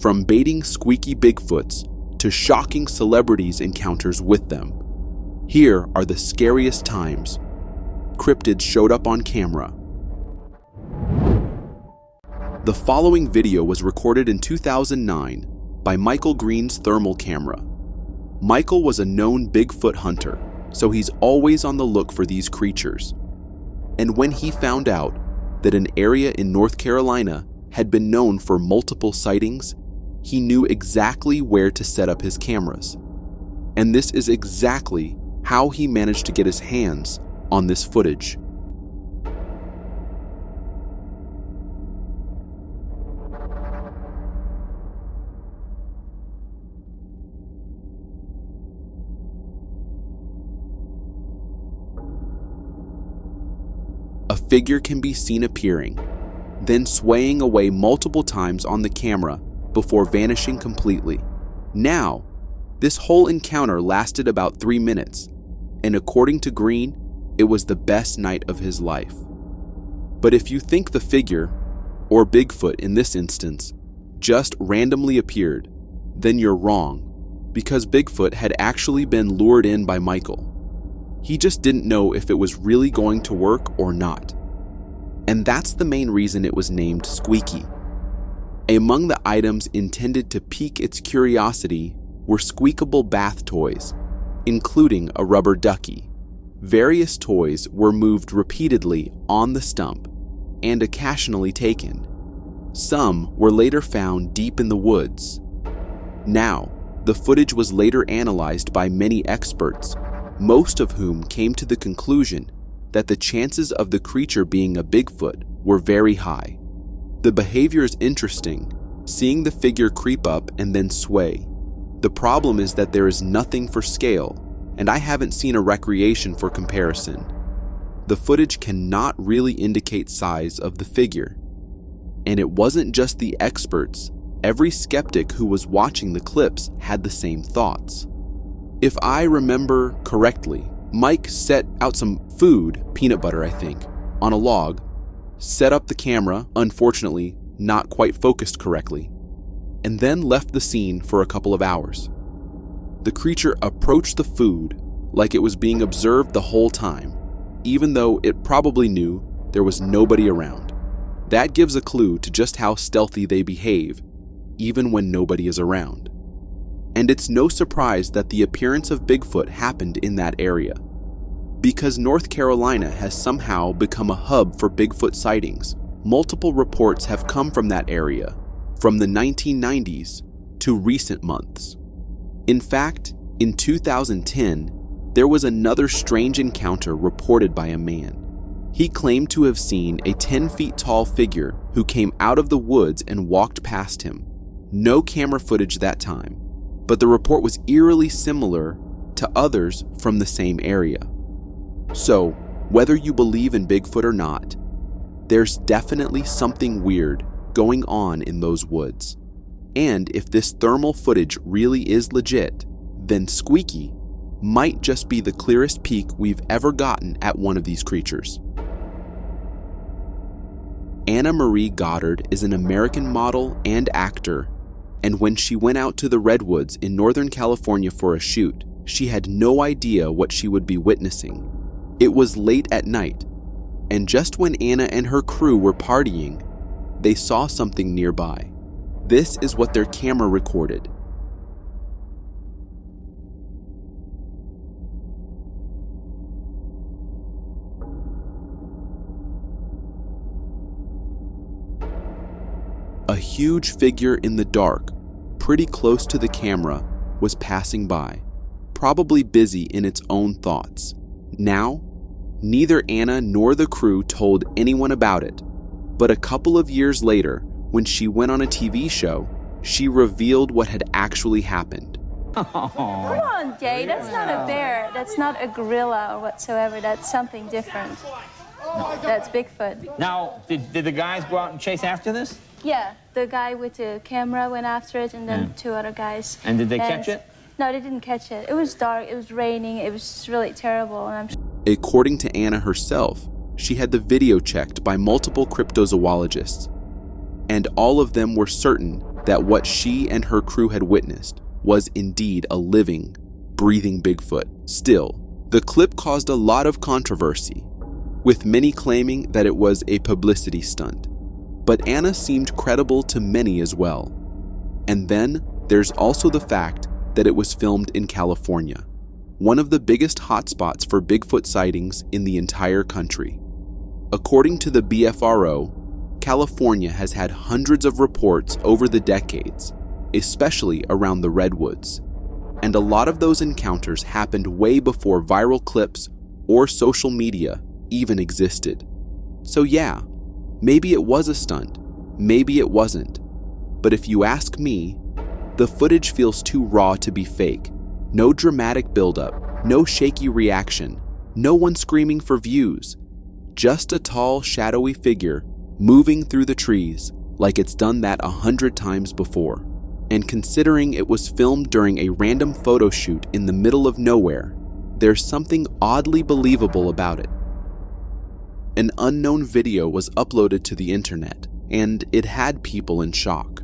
from baiting squeaky Bigfoots to shocking celebrities' encounters with them. Here are the scariest times cryptids showed up on camera. The following video was recorded in 2009 by Michael Green's thermal camera. Michael was a known Bigfoot hunter, so he's always on the look for these creatures. And when he found out that an area in North Carolina had been known for multiple sightings, he knew exactly where to set up his cameras. And this is exactly how he managed to get his hands on this footage. A figure can be seen appearing, then swaying away multiple times on the camera before vanishing completely. Now, this whole encounter lasted about 3 minutes, and according to Green, it was the best night of his life. But if you think the figure, or Bigfoot in this instance, just randomly appeared, then you're wrong, because Bigfoot had actually been lured in by Michael. He just didn't know if it was really going to work or not. And that's the main reason it was named Squeaky. Among the items intended to pique its curiosity were squeakable bath toys, including a rubber ducky. Various toys were moved repeatedly on the stump and occasionally taken. Some were later found deep in the woods. Now, the footage was later analyzed by many experts, most of whom came to the conclusion that the chances of the creature being a Bigfoot were very high. The behavior is interesting, seeing the figure creep up and then sway. The problem is that there is nothing for scale, and I haven't seen a recreation for comparison. The footage cannot really indicate size of the figure. And it wasn't just the experts. Every skeptic who was watching the clips had the same thoughts. If I remember correctly, Mike set out some food, peanut butter I think, on a log, set up the camera, unfortunately not quite focused correctly, and then left the scene for a couple of hours. The creature approached the food like it was being observed the whole time, even though it probably knew there was nobody around. That gives a clue to just how stealthy they behave, even when nobody is around. And it's no surprise that the appearance of Bigfoot happened in that area, because North Carolina has somehow become a hub for Bigfoot sightings. Multiple reports have come from that area, from the 1990s to recent months. In fact, in 2010, there was another strange encounter reported by a man. He claimed to have seen a 10 feet tall figure who came out of the woods and walked past him. No camera footage that time, but the report was eerily similar to others from the same area. So, whether you believe in Bigfoot or not, there's definitely something weird going on in those woods. And if this thermal footage really is legit, then Squeaky might just be the clearest peek we've ever gotten at one of these creatures. Anna Marie Goddard is an American model and actor, and when she went out to the redwoods in Northern California for a shoot, she had no idea what she would be witnessing. It was late at night, and just when Anna and her crew were partying, they saw something nearby. This is what their camera recorded. A huge figure in the dark, pretty close to the camera, was passing by, probably busy in its own thoughts. Now, neither Anna nor the crew told anyone about it, but a couple of years later, when she went on a TV show, she revealed what had actually happened. Come on, Jay, that's not a bear, that's not a gorilla or whatsoever, that's something different. That's Bigfoot. Now, did the guys go out and chase after this? Yeah, the guy with the camera went after it, and then two other guys. And did they catch it? No, they didn't catch it. It was dark, it was raining, it was really terrible. And According to Anna herself, she had the video checked by multiple cryptozoologists, and all of them were certain that what she and her crew had witnessed was indeed a living, breathing Bigfoot. Still, the clip caused a lot of controversy, with many claiming that it was a publicity stunt. But Anna seemed credible to many as well. And then there's also the fact that it was filmed in California, one of the biggest hotspots for Bigfoot sightings in the entire country. According to the BFRO, California has had hundreds of reports over the decades, especially around the redwoods. And a lot of those encounters happened way before viral clips or social media even existed. So yeah, maybe it was a stunt, maybe it wasn't. But if you ask me, the footage feels too raw to be fake. No dramatic buildup, no shaky reaction, no one screaming for views. Just a tall, shadowy figure moving through the trees like it's done that 100 times before. And considering it was filmed during a random photo shoot in the middle of nowhere, there's something oddly believable about it. An unknown video was uploaded to the internet, and it had people in shock.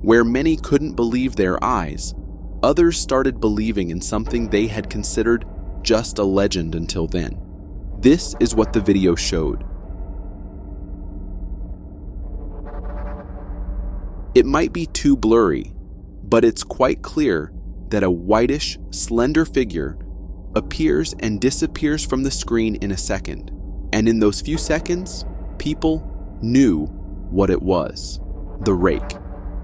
Where many couldn't believe their eyes, others started believing in something they had considered just a legend until then. This is what the video showed. It might be too blurry, but it's quite clear that a whitish, slender figure appears and disappears from the screen in a second. And in those few seconds, people knew what it was: the rake.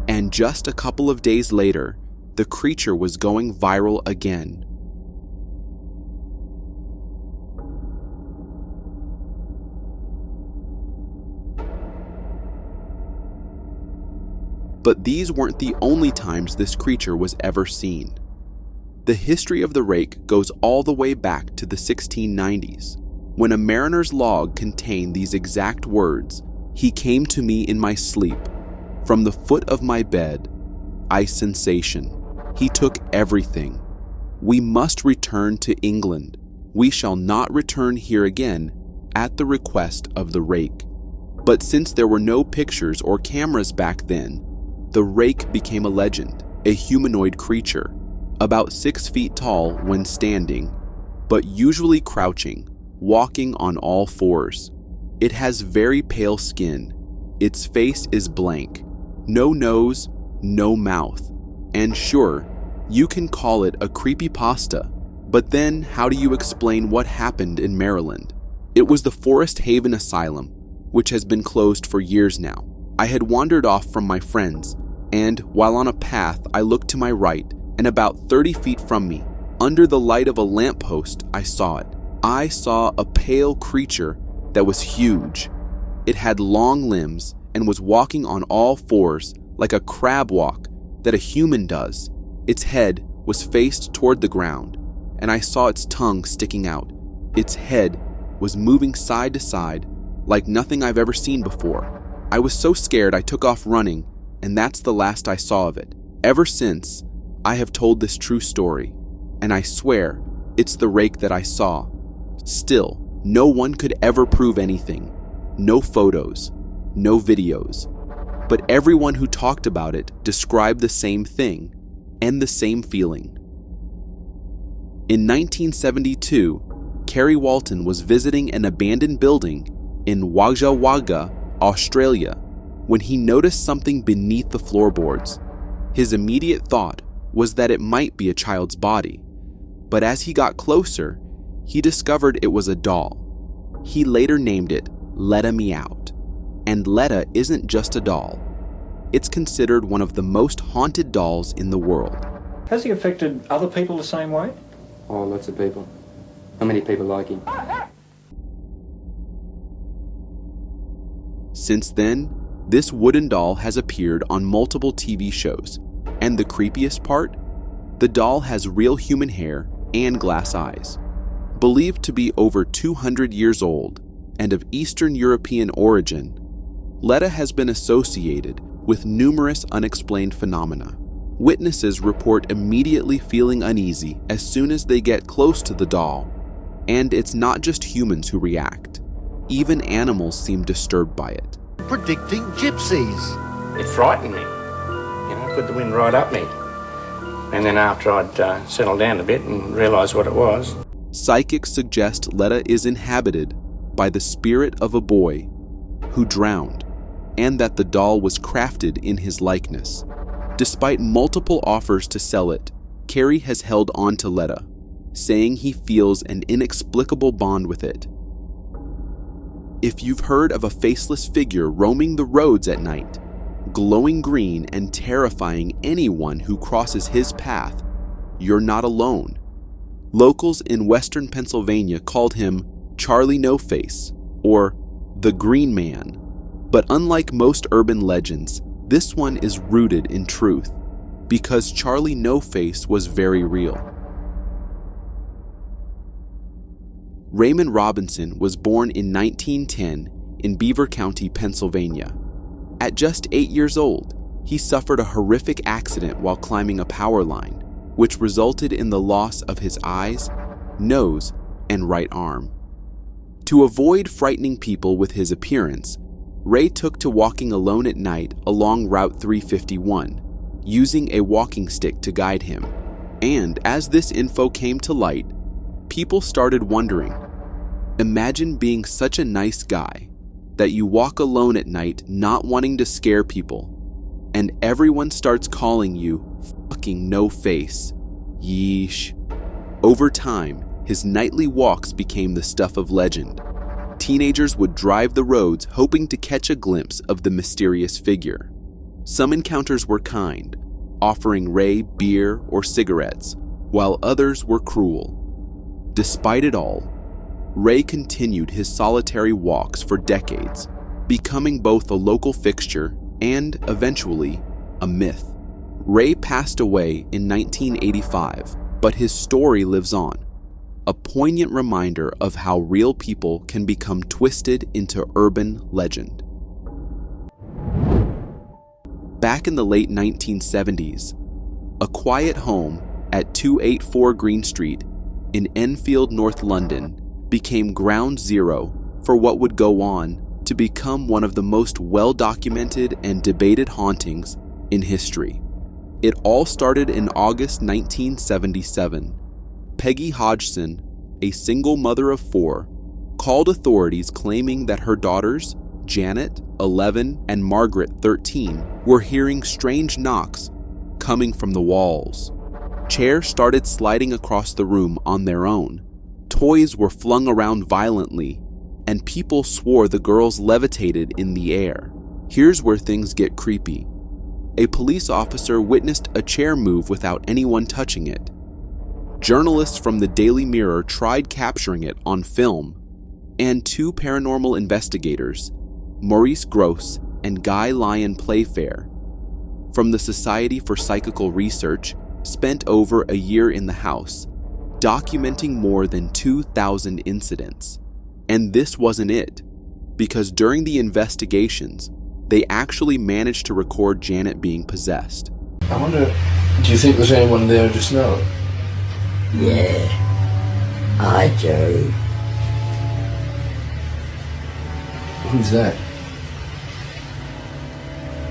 And just a couple of days later, the creature was going viral again. But these weren't the only times this creature was ever seen. The history of the rake goes all the way back to the 1690s, when a mariner's log contained these exact words: "He came to me in my sleep. From the foot of my bed, I sensation. He took everything. We must return to England. We shall not return here again at the request of the rake." But since there were no pictures or cameras back then, the rake became a legend, a humanoid creature, about 6 feet tall when standing, but usually crouching, walking on all fours. It has very pale skin. Its face is blank. No nose, no mouth. And sure, you can call it a creepypasta, but then how do you explain what happened in Maryland? It was the Forest Haven Asylum, which has been closed for years now. I had wandered off from my friends, and while on a path, I looked to my right, and about 30 feet from me, under the light of a lamppost, I saw it. I saw a pale creature that was huge. It had long limbs and was walking on all fours like a crab walk that a human does. Its head was faced toward the ground, and I saw its tongue sticking out. Its head was moving side to side like nothing I've ever seen before. I was so scared I took off running, and that's the last I saw of it. Ever since, I have told this true story, and I swear it's the rake that I saw. Still, no one could ever prove anything. No photos, no videos. But everyone who talked about it described the same thing and the same feeling. In 1972, Kerry Walton was visiting an abandoned building in Wagga Wagga, Australia, when he noticed something beneath the floorboards. His immediate thought was that it might be a child's body, but as he got closer, he discovered it was a doll. He later named it Leta Me Out. And Leta isn't just a doll. It's considered one of the most haunted dolls in the world. Has he affected other people the same way? Oh, lots of people. How many people like him? Since then, this wooden doll has appeared on multiple TV shows. And the creepiest part? The doll has real human hair and glass eyes. Believed to be over 200 years old and of Eastern European origin, Leta has been associated with numerous unexplained phenomena. Witnesses report immediately feeling uneasy as soon as they get close to the doll. And it's not just humans who react. Even animals seem disturbed by it. Predicting gypsies. It frightened me. You put the wind right up me. And then after I'd settled down a bit and realised what it was. Psychics suggest Leta is inhabited by the spirit of a boy who drowned, and that the doll was crafted in his likeness. Despite multiple offers to sell it, Carey has held on to Leta, saying he feels an inexplicable bond with it. If you've heard of a faceless figure roaming the roads at night, glowing green and terrifying anyone who crosses his path, you're not alone. Locals in western Pennsylvania called him Charlie No Face, or the Green Man. But unlike most urban legends, this one is rooted in truth, because Charlie No Face was very real. Raymond Robinson was born in 1910 in Beaver County, Pennsylvania. At just 8 years old, he suffered a horrific accident while climbing a power line, which resulted in the loss of his eyes, nose, and right arm. To avoid frightening people with his appearance, Ray took to walking alone at night along Route 351, using a walking stick to guide him. And as this info came to light, people started wondering, imagine being such a nice guy that you walk alone at night not wanting to scare people, and everyone starts calling you fucking no face. Yeesh. Over time, his nightly walks became the stuff of legend. Teenagers would drive the roads hoping to catch a glimpse of the mysterious figure. Some encounters were kind, offering Ray beer or cigarettes, while others were cruel. Despite it all, Ray continued his solitary walks for decades, becoming both a local fixture and, eventually, a myth. Ray passed away in 1985, but his story lives on, a poignant reminder of how real people can become twisted into urban legend. Back in the late 1970s, a quiet home at 284 Green Street in Enfield, North London, became ground zero for what would go on to become one of the most well-documented and debated hauntings in history. It all started in August 1977. Peggy Hodgson, a single mother of 4, called authorities claiming that her daughters, Janet, 11, and Margaret, 13, were hearing strange knocks coming from the walls. Chairs started sliding across the room on their own. Toys were flung around violently, and people swore the girls levitated in the air. Here's where things get creepy. A police officer witnessed a chair move without anyone touching it. Journalists from the Daily Mirror tried capturing it on film, and 2 paranormal investigators, Maurice Gross and Guy Lyon Playfair, from the Society for Psychical Research, spent over a year in the house, documenting more than 2,000 incidents. And this wasn't it, because during the investigations, they actually managed to record Janet being possessed. I wonder, do you think there's anyone there just now? Yeah, I do. Who's that?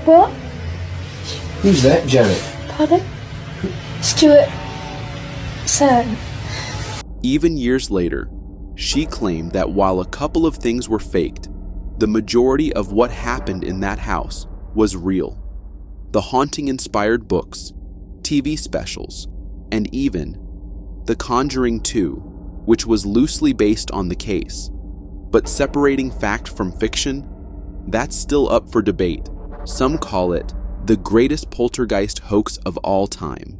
What? Who's that, Janet? Pardon? Stuart. Sam. Even years later, she claimed that while a couple of things were faked, the majority of what happened in that house was real. The haunting-inspired books, TV specials, and even The Conjuring 2, which was loosely based on the case. But separating fact from fiction, that's still up for debate. Some call it the greatest poltergeist hoax of all time.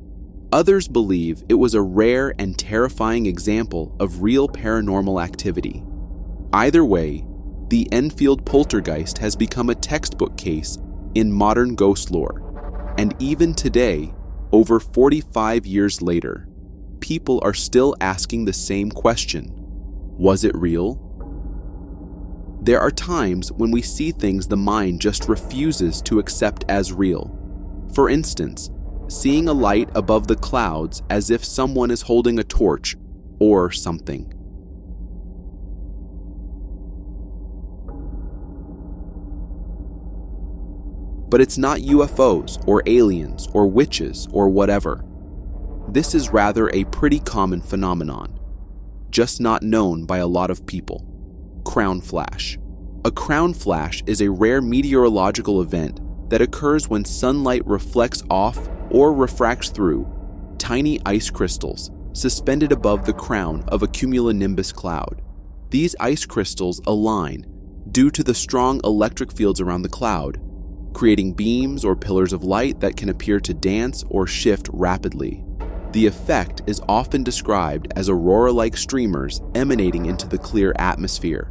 Others believe it was a rare and terrifying example of real paranormal activity. Either way, the Enfield poltergeist has become a textbook case in modern ghost lore. And even today, over 45 years later, people are still asking the same question. Was it real? There are times when we see things the mind just refuses to accept as real. For instance, seeing a light above the clouds as if someone is holding a torch or something. But it's not UFOs or aliens or witches or whatever. This is rather a pretty common phenomenon, just not known by a lot of people. Crown flash. A crown flash is a rare meteorological event that occurs when sunlight reflects off or refracts through tiny ice crystals suspended above the crown of a cumulonimbus cloud. These ice crystals align due to the strong electric fields around the cloud, creating beams or pillars of light that can appear to dance or shift rapidly. The effect is often described as aurora-like streamers emanating into the clear atmosphere.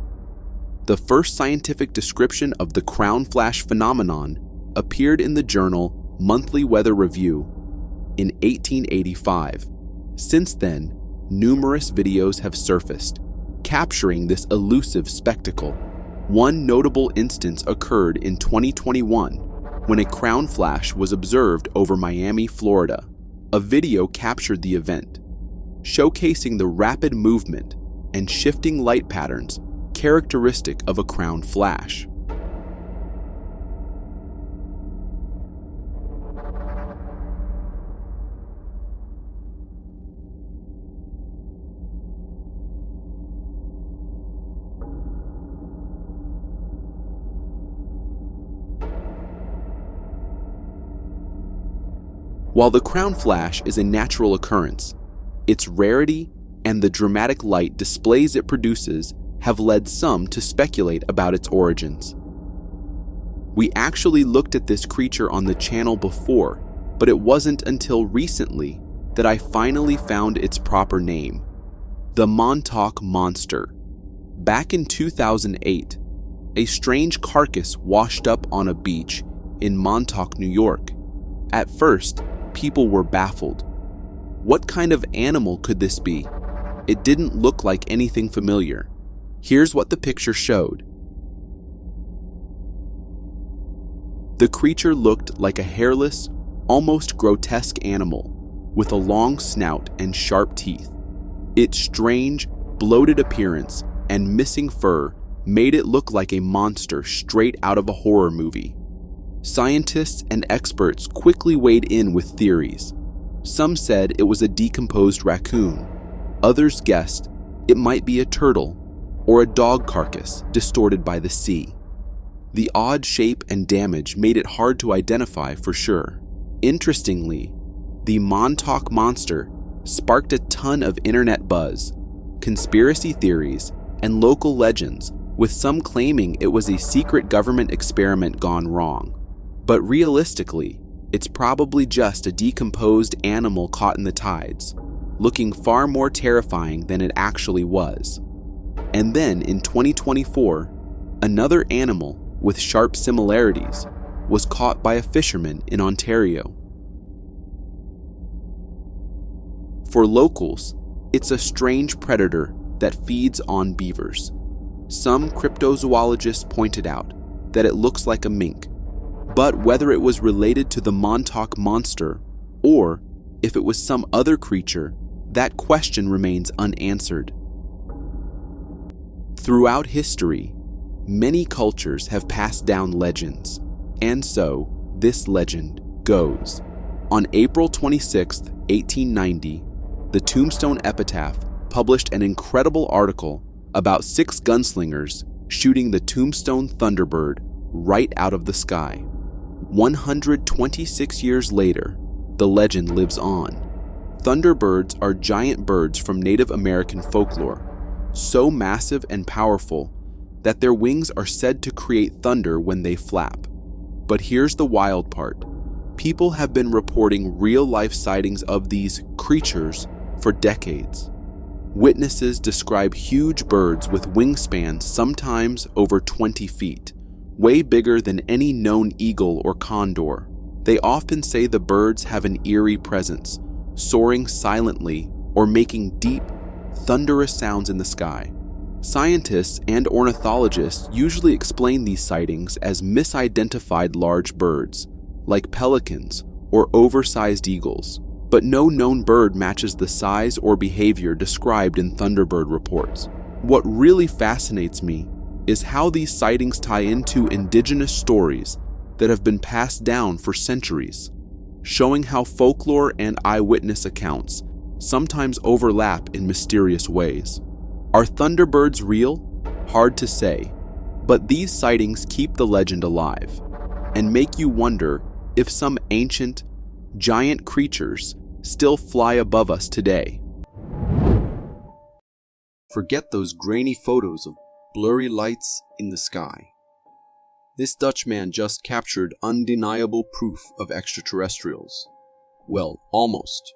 The first scientific description of the crown flash phenomenon appeared in the journal Monthly Weather Review in 1885. Since then, numerous videos have surfaced, capturing this elusive spectacle. One notable instance occurred in 2021 when a crown flash was observed over Miami, Florida. A video captured the event, showcasing the rapid movement and shifting light patterns characteristic of a crown flash. While the crown flash is a natural occurrence, its rarity and the dramatic light displays it produces have led some to speculate about its origins. We actually looked at this creature on the channel before, but it wasn't until recently that I finally found its proper name, the Montauk Monster. Back in 2008, a strange carcass washed up on a beach in Montauk, New York. At first, people were baffled. What kind of animal could this be? It didn't look like anything familiar. Here's what the picture showed. The creature looked like a hairless, almost grotesque animal with a long snout and sharp teeth. Its strange, bloated appearance and missing fur made it look like a monster straight out of a horror movie. Scientists and experts quickly weighed in with theories. Some said it was a decomposed raccoon. Others guessed it might be a turtle or a dog carcass distorted by the sea. The odd shape and damage made it hard to identify for sure. Interestingly, the Montauk Monster sparked a ton of internet buzz, conspiracy theories, and local legends, with some claiming it was a secret government experiment gone wrong. But realistically, it's probably just a decomposed animal caught in the tides, looking far more terrifying than it actually was. And then in 2024, another animal with sharp similarities was caught by a fisherman in Ontario. For locals, it's a strange predator that feeds on beavers. Some cryptozoologists pointed out that it looks like a mink, but whether it was related to the Montauk Monster or if it was some other creature, that question remains unanswered. Throughout history, many cultures have passed down legends, and so this legend goes. On April 26, 1890, the Tombstone Epitaph published an incredible article about 6 gunslingers shooting the Tombstone Thunderbird right out of the sky. 126 years later, the legend lives on. Thunderbirds are giant birds from Native American folklore, so massive and powerful that their wings are said to create thunder when they flap. But here's the wild part. People have been reporting real-life sightings of these creatures for decades. Witnesses describe huge birds with wingspans sometimes over 20 feet, way bigger than any known eagle or condor. They often say the birds have an eerie presence, soaring silently or making deep, thunderous sounds in the sky. Scientists and ornithologists usually explain these sightings as misidentified large birds, like pelicans or oversized eagles, but no known bird matches the size or behavior described in Thunderbird reports. What really fascinates me is how these sightings tie into indigenous stories that have been passed down for centuries, showing how folklore and eyewitness accounts sometimes overlap in mysterious ways. Are thunderbirds real? Hard to say, but these sightings keep the legend alive and make you wonder if some ancient, giant creatures still fly above us today. Forget those grainy photos of blurry lights in the sky. This Dutchman just captured undeniable proof of extraterrestrials. Well, almost.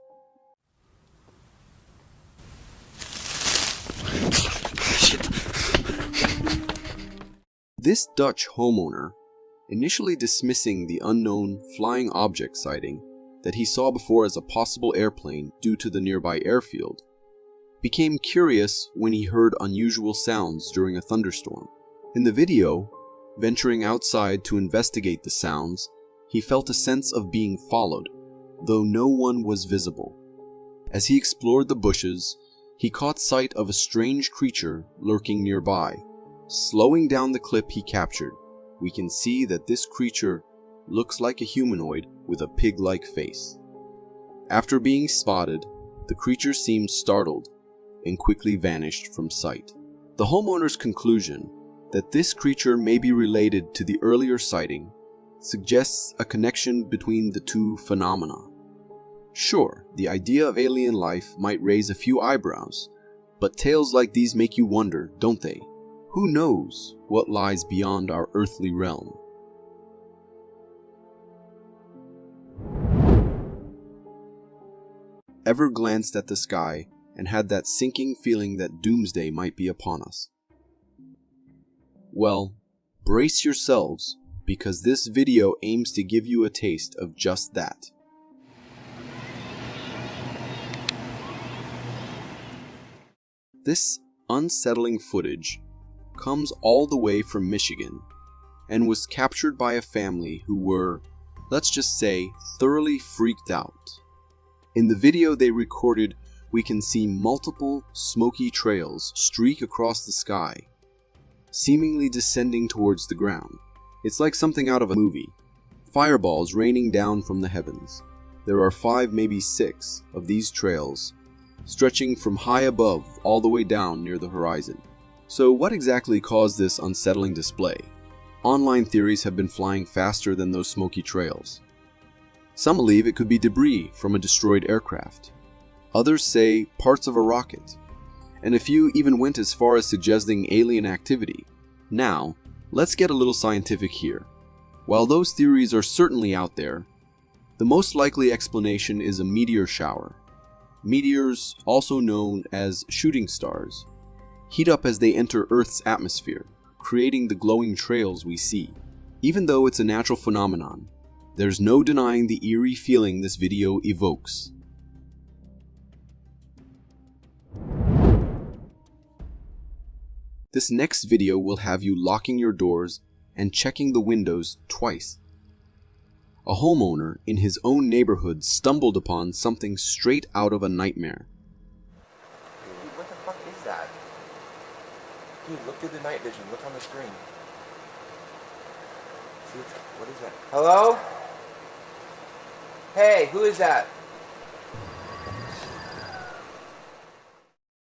This Dutch homeowner, initially dismissing the unknown flying object sighting that he saw before as a possible airplane due to the nearby airfield, became curious when he heard unusual sounds during a thunderstorm. In the video, venturing outside to investigate the sounds, he felt a sense of being followed, though no one was visible. As he explored the bushes, he caught sight of a strange creature lurking nearby. Slowing down the clip he captured, we can see that this creature looks like a humanoid with a pig-like face. After being spotted, the creature seemed startled and quickly vanished from sight. The homeowner's conclusion that this creature may be related to the earlier sighting suggests a connection between the two phenomena. Sure, the idea of alien life might raise a few eyebrows, but tales like these make you wonder, don't they? Who knows what lies beyond our earthly realm? Ever glanced at the sky and had that sinking feeling that doomsday might be upon us? Well, brace yourselves, because this video aims to give you a taste of just that. This unsettling footage comes all the way from Michigan and was captured by a family who were, let's just say, thoroughly freaked out. In the video they recorded, we can see multiple smoky trails streak across the sky, seemingly descending towards the ground. It's like something out of a movie. Fireballs raining down from the heavens. There are 5, maybe 6 of these trails, stretching from high above all the way down near the horizon. So what exactly caused this unsettling display? Online theories have been flying faster than those smoky trails. Some believe it could be debris from a destroyed aircraft. Others say parts of a rocket. And a few even went as far as suggesting alien activity. Now, let's get a little scientific here. While those theories are certainly out there, the most likely explanation is a meteor shower. Meteors, also known as shooting stars, heat up as they enter Earth's atmosphere, creating the glowing trails we see. Even though it's a natural phenomenon, there's no denying the eerie feeling this video evokes. This next video will have you locking your doors and checking the windows twice. A homeowner in his own neighborhood stumbled upon something straight out of a nightmare. Dude, what the fuck is that? Dude, look through the night vision. Look on the screen. See what is that? Hello? Hey, who is that?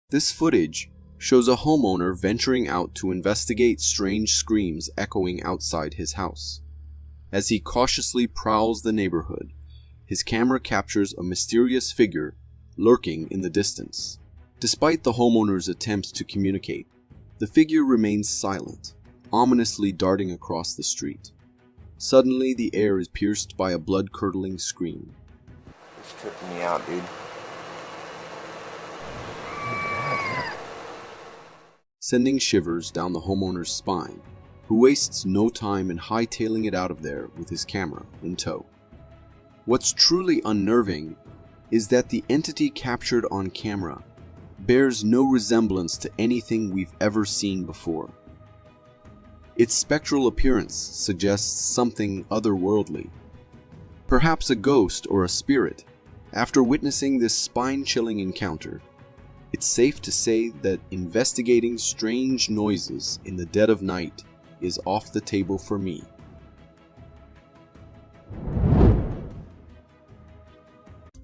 This footage shows a homeowner venturing out to investigate strange screams echoing outside his house. As he cautiously prowls the neighborhood, his camera captures a mysterious figure lurking in the distance. Despite the homeowner's attempts to communicate, the figure remains silent, ominously darting across the street. Suddenly, the air is pierced by a blood-curdling scream. It's tripping me out, dude. Sending shivers down the homeowner's spine, who wastes no time in hightailing it out of there with his camera in tow. What's truly unnerving is that the entity captured on camera bears no resemblance to anything we've ever seen before. Its spectral appearance suggests something otherworldly, perhaps a ghost or a spirit. After witnessing this spine-chilling encounter, it's safe to say that investigating strange noises in the dead of night is off the table for me.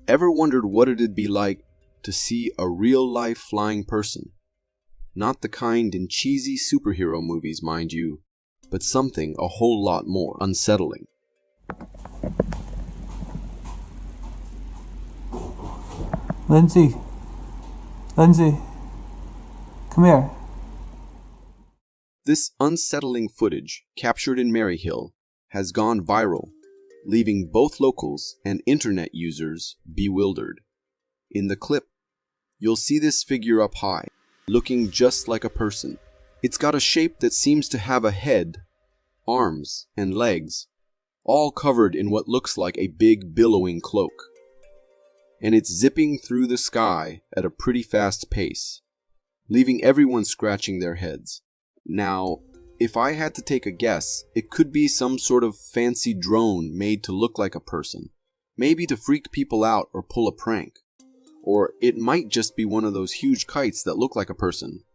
Ever wondered what it'd be like to see a real-life flying person? Not the kind in cheesy superhero movies, mind you, but something a whole lot more unsettling. Lindsay, come here. This unsettling footage, captured in Maryhill, has gone viral, leaving both locals and internet users bewildered. In the clip, you'll see this figure up high, looking just like a person. It's got a shape that seems to have a head, arms, and legs, all covered in what looks like a big billowing cloak. And it's zipping through the sky at a pretty fast pace, leaving everyone scratching their heads. Now, if I had to take a guess, it could be some sort of fancy drone made to look like a person, maybe to freak people out or pull a prank. Or it might just be one of those huge kites that look like a person,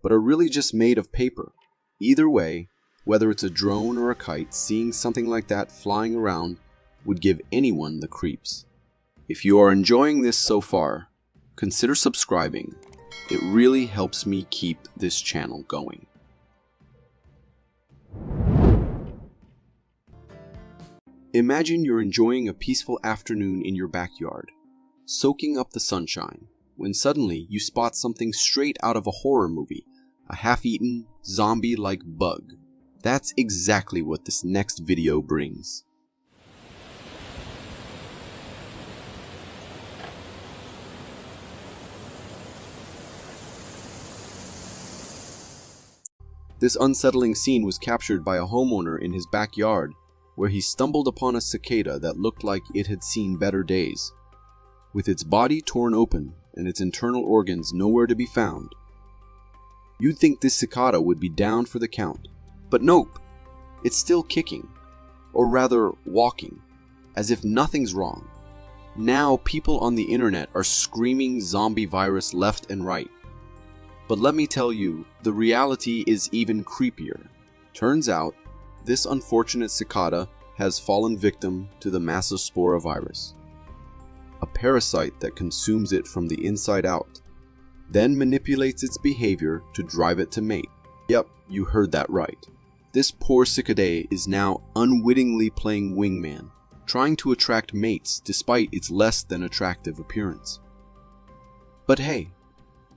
but are really just made of paper. Either way, whether it's a drone or a kite, seeing something like that flying around would give anyone the creeps. If you are enjoying this so far, consider subscribing. It really helps me keep this channel going. Imagine you're enjoying a peaceful afternoon in your backyard, soaking up the sunshine, when suddenly you spot something straight out of a horror movie, a half-eaten, zombie-like bug. That's exactly what this next video brings. This unsettling scene was captured by a homeowner in his backyard, where he stumbled upon a cicada that looked like it had seen better days. With its body torn open and its internal organs nowhere to be found, you'd think this cicada would be down for the count. But nope, it's still kicking, or rather walking, as if nothing's wrong. Now people on the internet are screaming zombie virus left and right. But let me tell you, the reality is even creepier. Turns out, this unfortunate cicada has fallen victim to the Massospora virus, a parasite that consumes it from the inside out, then manipulates its behavior to drive it to mate. Yep, you heard that right. This poor cicadae is now unwittingly playing wingman, trying to attract mates despite its less than attractive appearance. But hey,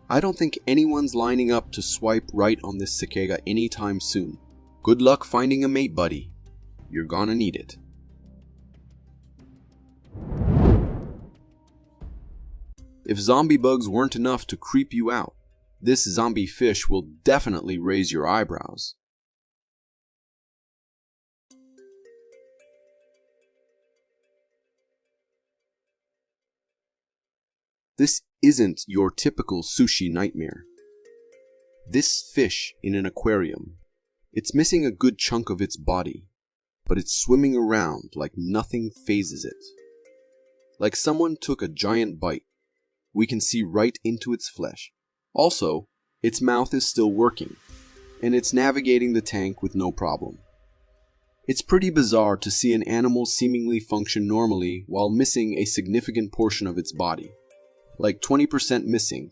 I don't think anyone's lining up to swipe right on this cicada anytime soon. Good luck finding a mate, buddy. You're gonna need it. If zombie bugs weren't enough to creep you out, this zombie fish will definitely raise your eyebrows. This isn't your typical sushi nightmare. This fish in an aquarium, it's missing a good chunk of its body, but it's swimming around like nothing phases it. Like someone took a giant bite. We can see right into its flesh. Also, its mouth is still working, and it's navigating the tank with no problem. It's pretty bizarre to see an animal seemingly function normally while missing a significant portion of its body. Like 20% missing.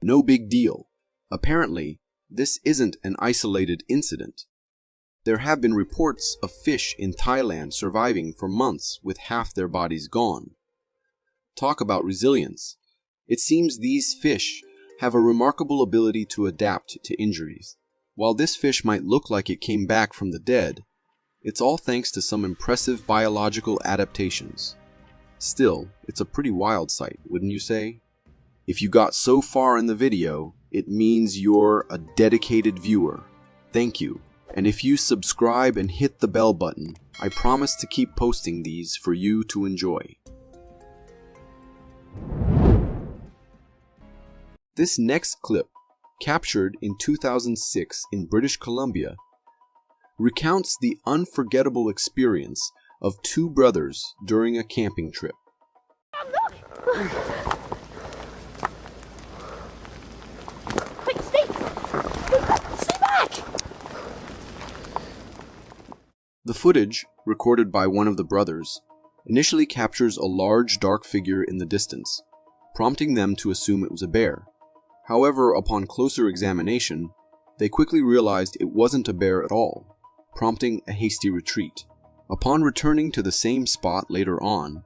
No big deal. Apparently, this isn't an isolated incident. There have been reports of fish in Thailand surviving for months with half their bodies gone. Talk about resilience. It seems these fish have a remarkable ability to adapt to injuries. While this fish might look like it came back from the dead, it's all thanks to some impressive biological adaptations. Still, it's a pretty wild sight, wouldn't you say? If you got so far in the video, it means you're a dedicated viewer. Thank you. And if you subscribe and hit the bell button, I promise to keep posting these for you to enjoy. This next clip, captured in 2006 in British Columbia, recounts the unforgettable experience of two brothers during a camping trip. Quick, Steve! Stay back! The footage, recorded by one of the brothers, initially captures a large dark figure in the distance, prompting them to assume it was a bear. However, upon closer examination, they quickly realized it wasn't a bear at all, prompting a hasty retreat. Upon returning to the same spot later on,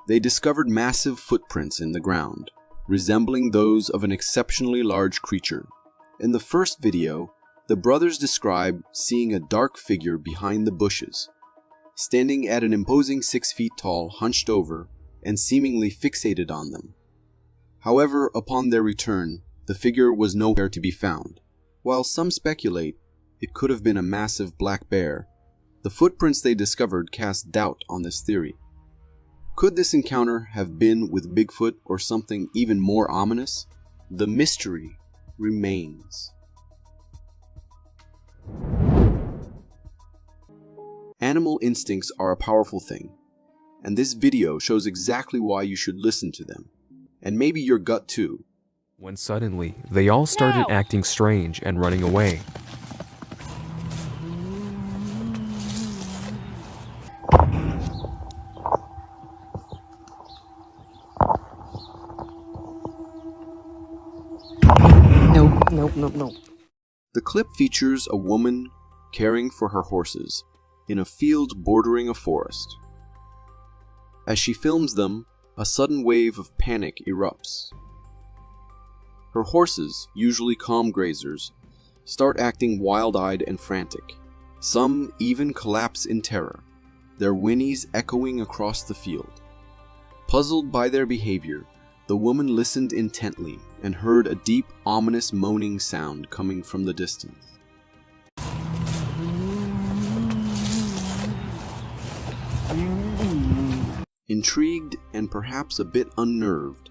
they discovered massive footprints in the ground, resembling those of an exceptionally large creature. In the first video, the brothers describe seeing a dark figure behind the bushes, standing at an imposing 6 feet tall, hunched over, and seemingly fixated on them. However, upon their return, the figure was nowhere to be found. While some speculate it could have been a massive black bear, the footprints they discovered cast doubt on this theory. Could this encounter have been with Bigfoot or something even more ominous? The mystery remains. Animal instincts are a powerful thing, and this video shows exactly why you should listen to them, and maybe your gut too. When suddenly, they all started acting strange and running away. Nope. The clip features a woman caring for her horses in a field bordering a forest. As she films them, a sudden wave of panic erupts. Her horses, usually calm grazers, start acting wild-eyed and frantic. Some even collapse in terror, their whinnies echoing across the field. Puzzled by their behavior, the woman listened intently and heard a deep, ominous moaning sound coming from the distance. Intrigued and perhaps a bit unnerved,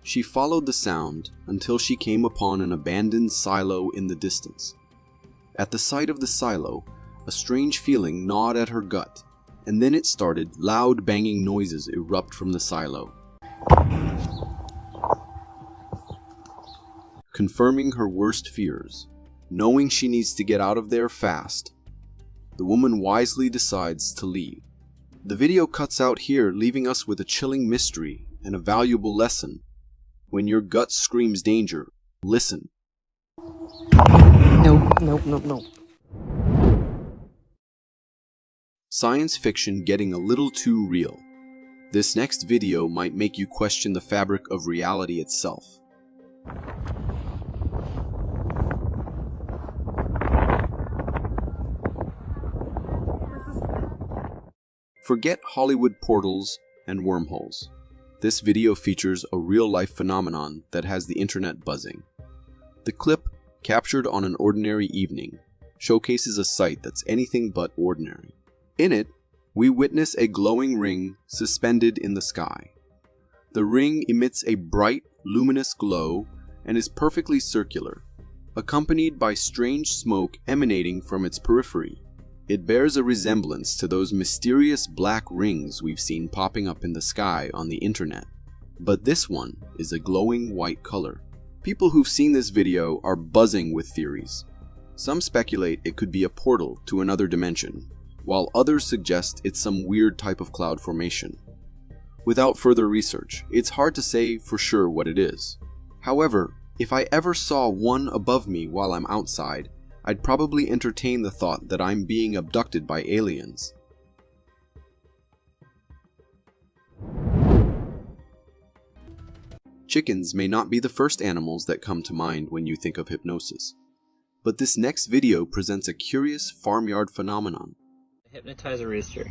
she followed the sound until she came upon an abandoned silo in the distance. At the sight of the silo, a strange feeling gnawed at her gut, and then it started. Loud banging noises erupt from the silo, confirming her worst fears. Knowing she needs to get out of there fast, the woman wisely decides to leave. The video cuts out here, leaving us with a chilling mystery and a valuable lesson. When your gut screams danger, listen. Nope. Science fiction getting a little too real. This next video might make you question the fabric of reality itself. Forget Hollywood portals and wormholes. This video features a real-life phenomenon that has the internet buzzing. The clip, captured on an ordinary evening, showcases a sight that's anything but ordinary. In it, we witness a glowing ring suspended in the sky. The ring emits a bright, luminous glow and is perfectly circular, accompanied by strange smoke emanating from its periphery. It bears a resemblance to those mysterious black rings we've seen popping up in the sky on the internet, but this one is a glowing white color. People who've seen this video are buzzing with theories. Some speculate it could be a portal to another dimension, while others suggest it's some weird type of cloud formation. Without further research, it's hard to say for sure what it is. However, if I ever saw one above me while I'm outside, I'd probably entertain the thought that I'm being abducted by aliens. Chickens may not be the first animals that come to mind when you think of hypnosis, but this next video presents a curious farmyard phenomenon. Hypnotize a rooster.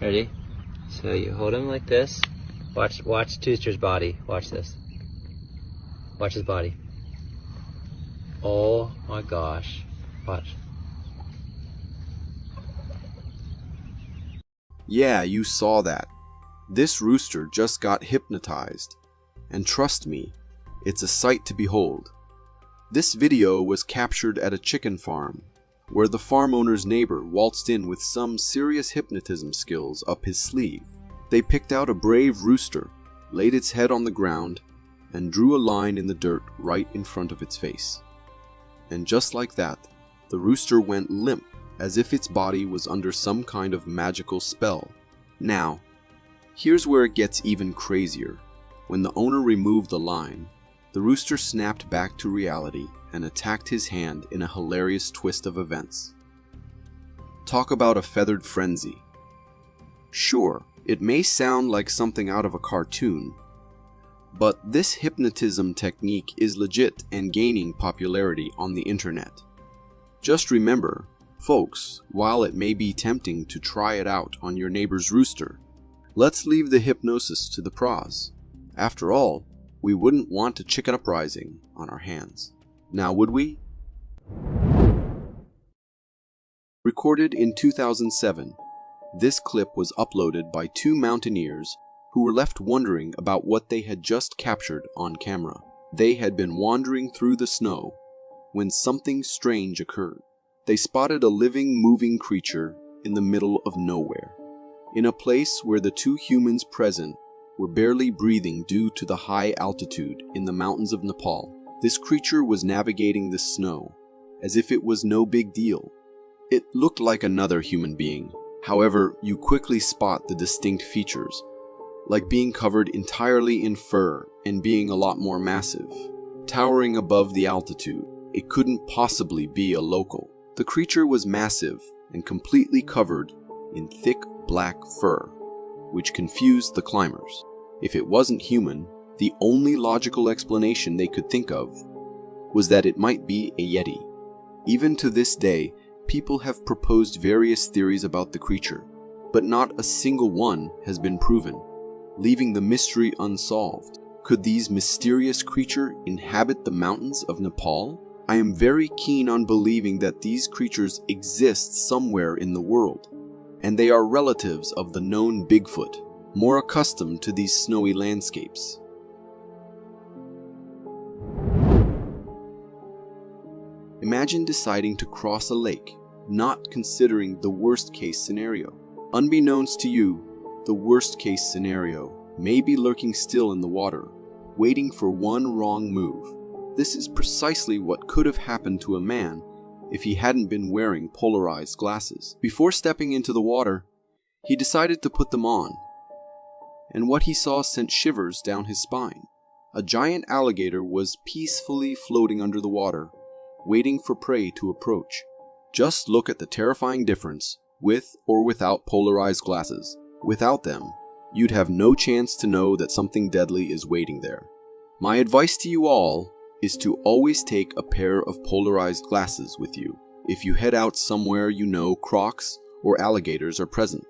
Ready? So you hold him like this. Watch Tooster's body. Watch this. Watch his body. Oh my gosh. Watch. Yeah, you saw that. This rooster just got hypnotized. And trust me, it's a sight to behold. This video was captured at a chicken farm, where the farm owner's neighbor waltzed in with some serious hypnotism skills up his sleeve. They picked out a brave rooster, laid its head on the ground, and drew a line in the dirt right in front of its face. And just like that, the rooster went limp, as if its body was under some kind of magical spell. Now, here's where it gets even crazier. When the owner removed the line, the rooster snapped back to reality and attacked his hand in a hilarious twist of events. Talk about a feathered frenzy. Sure, it may sound like something out of a cartoon, but this hypnotism technique is legit and gaining popularity on the internet. Just remember, folks, while it may be tempting to try it out on your neighbor's rooster, let's leave the hypnosis to the pros. After all, we wouldn't want a chicken uprising on our hands. Now would we? Recorded in 2007, this clip was uploaded by two mountaineers who were left wondering about what they had just captured on camera. They had been wandering through the snow when something strange occurred. They spotted a living, moving creature in the middle of nowhere, in a place where the two humans present were barely breathing due to the high altitude in the mountains of Nepal. This creature was navigating the snow as if it was no big deal. It looked like another human being. However, you quickly spot the distinct features, like being covered entirely in fur and being a lot more massive. Towering above the altitude, it couldn't possibly be a local. The creature was massive and completely covered in thick black fur, which confused the climbers. If it wasn't human, the only logical explanation they could think of was that it might be a yeti. Even to this day, people have proposed various theories about the creature, but not a single one has been proven, leaving the mystery unsolved. Could these mysterious creatures inhabit the mountains of Nepal? I am very keen on believing that these creatures exist somewhere in the world, and they are relatives of the known Bigfoot, more accustomed to these snowy landscapes. Imagine deciding to cross a lake, not considering the worst-case scenario. Unbeknownst to you, the worst-case scenario may be lurking still in the water, waiting for one wrong move. This is precisely what could have happened to a man if he hadn't been wearing polarized glasses. Before stepping into the water, he decided to put them on, and what he saw sent shivers down his spine. A giant alligator was peacefully floating under the water, waiting for prey to approach. Just look at the terrifying difference with or without polarized glasses. Without them, you'd have no chance to know that something deadly is waiting there. My advice to you all is to always take a pair of polarized glasses with you if you head out somewhere you know crocs or alligators are present.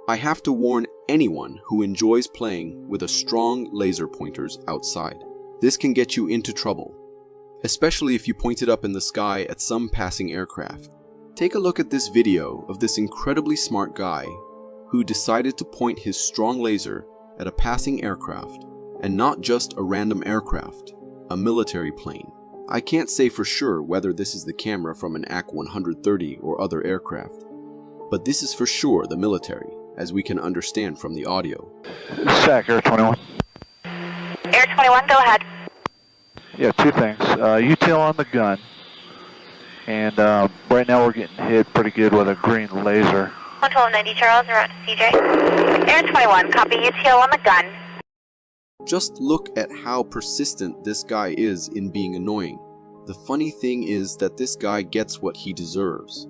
I have to warn anyone who enjoys playing with a strong laser pointers outside. This can get you into trouble, especially if you point it up in the sky at some passing aircraft. Take a look at this video of this incredibly smart guy who decided to point his strong laser at a passing aircraft, and not just a random aircraft, a military plane. I can't say for sure whether this is the camera from an AC-130 or other aircraft, but this is for sure the military, as we can understand from the audio. Sac, Air 21. Air 21, go ahead. Yeah, two things. UTL on the gun, and right now we're getting hit pretty good with a green laser. 11290 Charles, we're out to CJ. Air 21, copy UTL on the gun. Just look at how persistent this guy is in being annoying. The funny thing is that this guy gets what he deserves,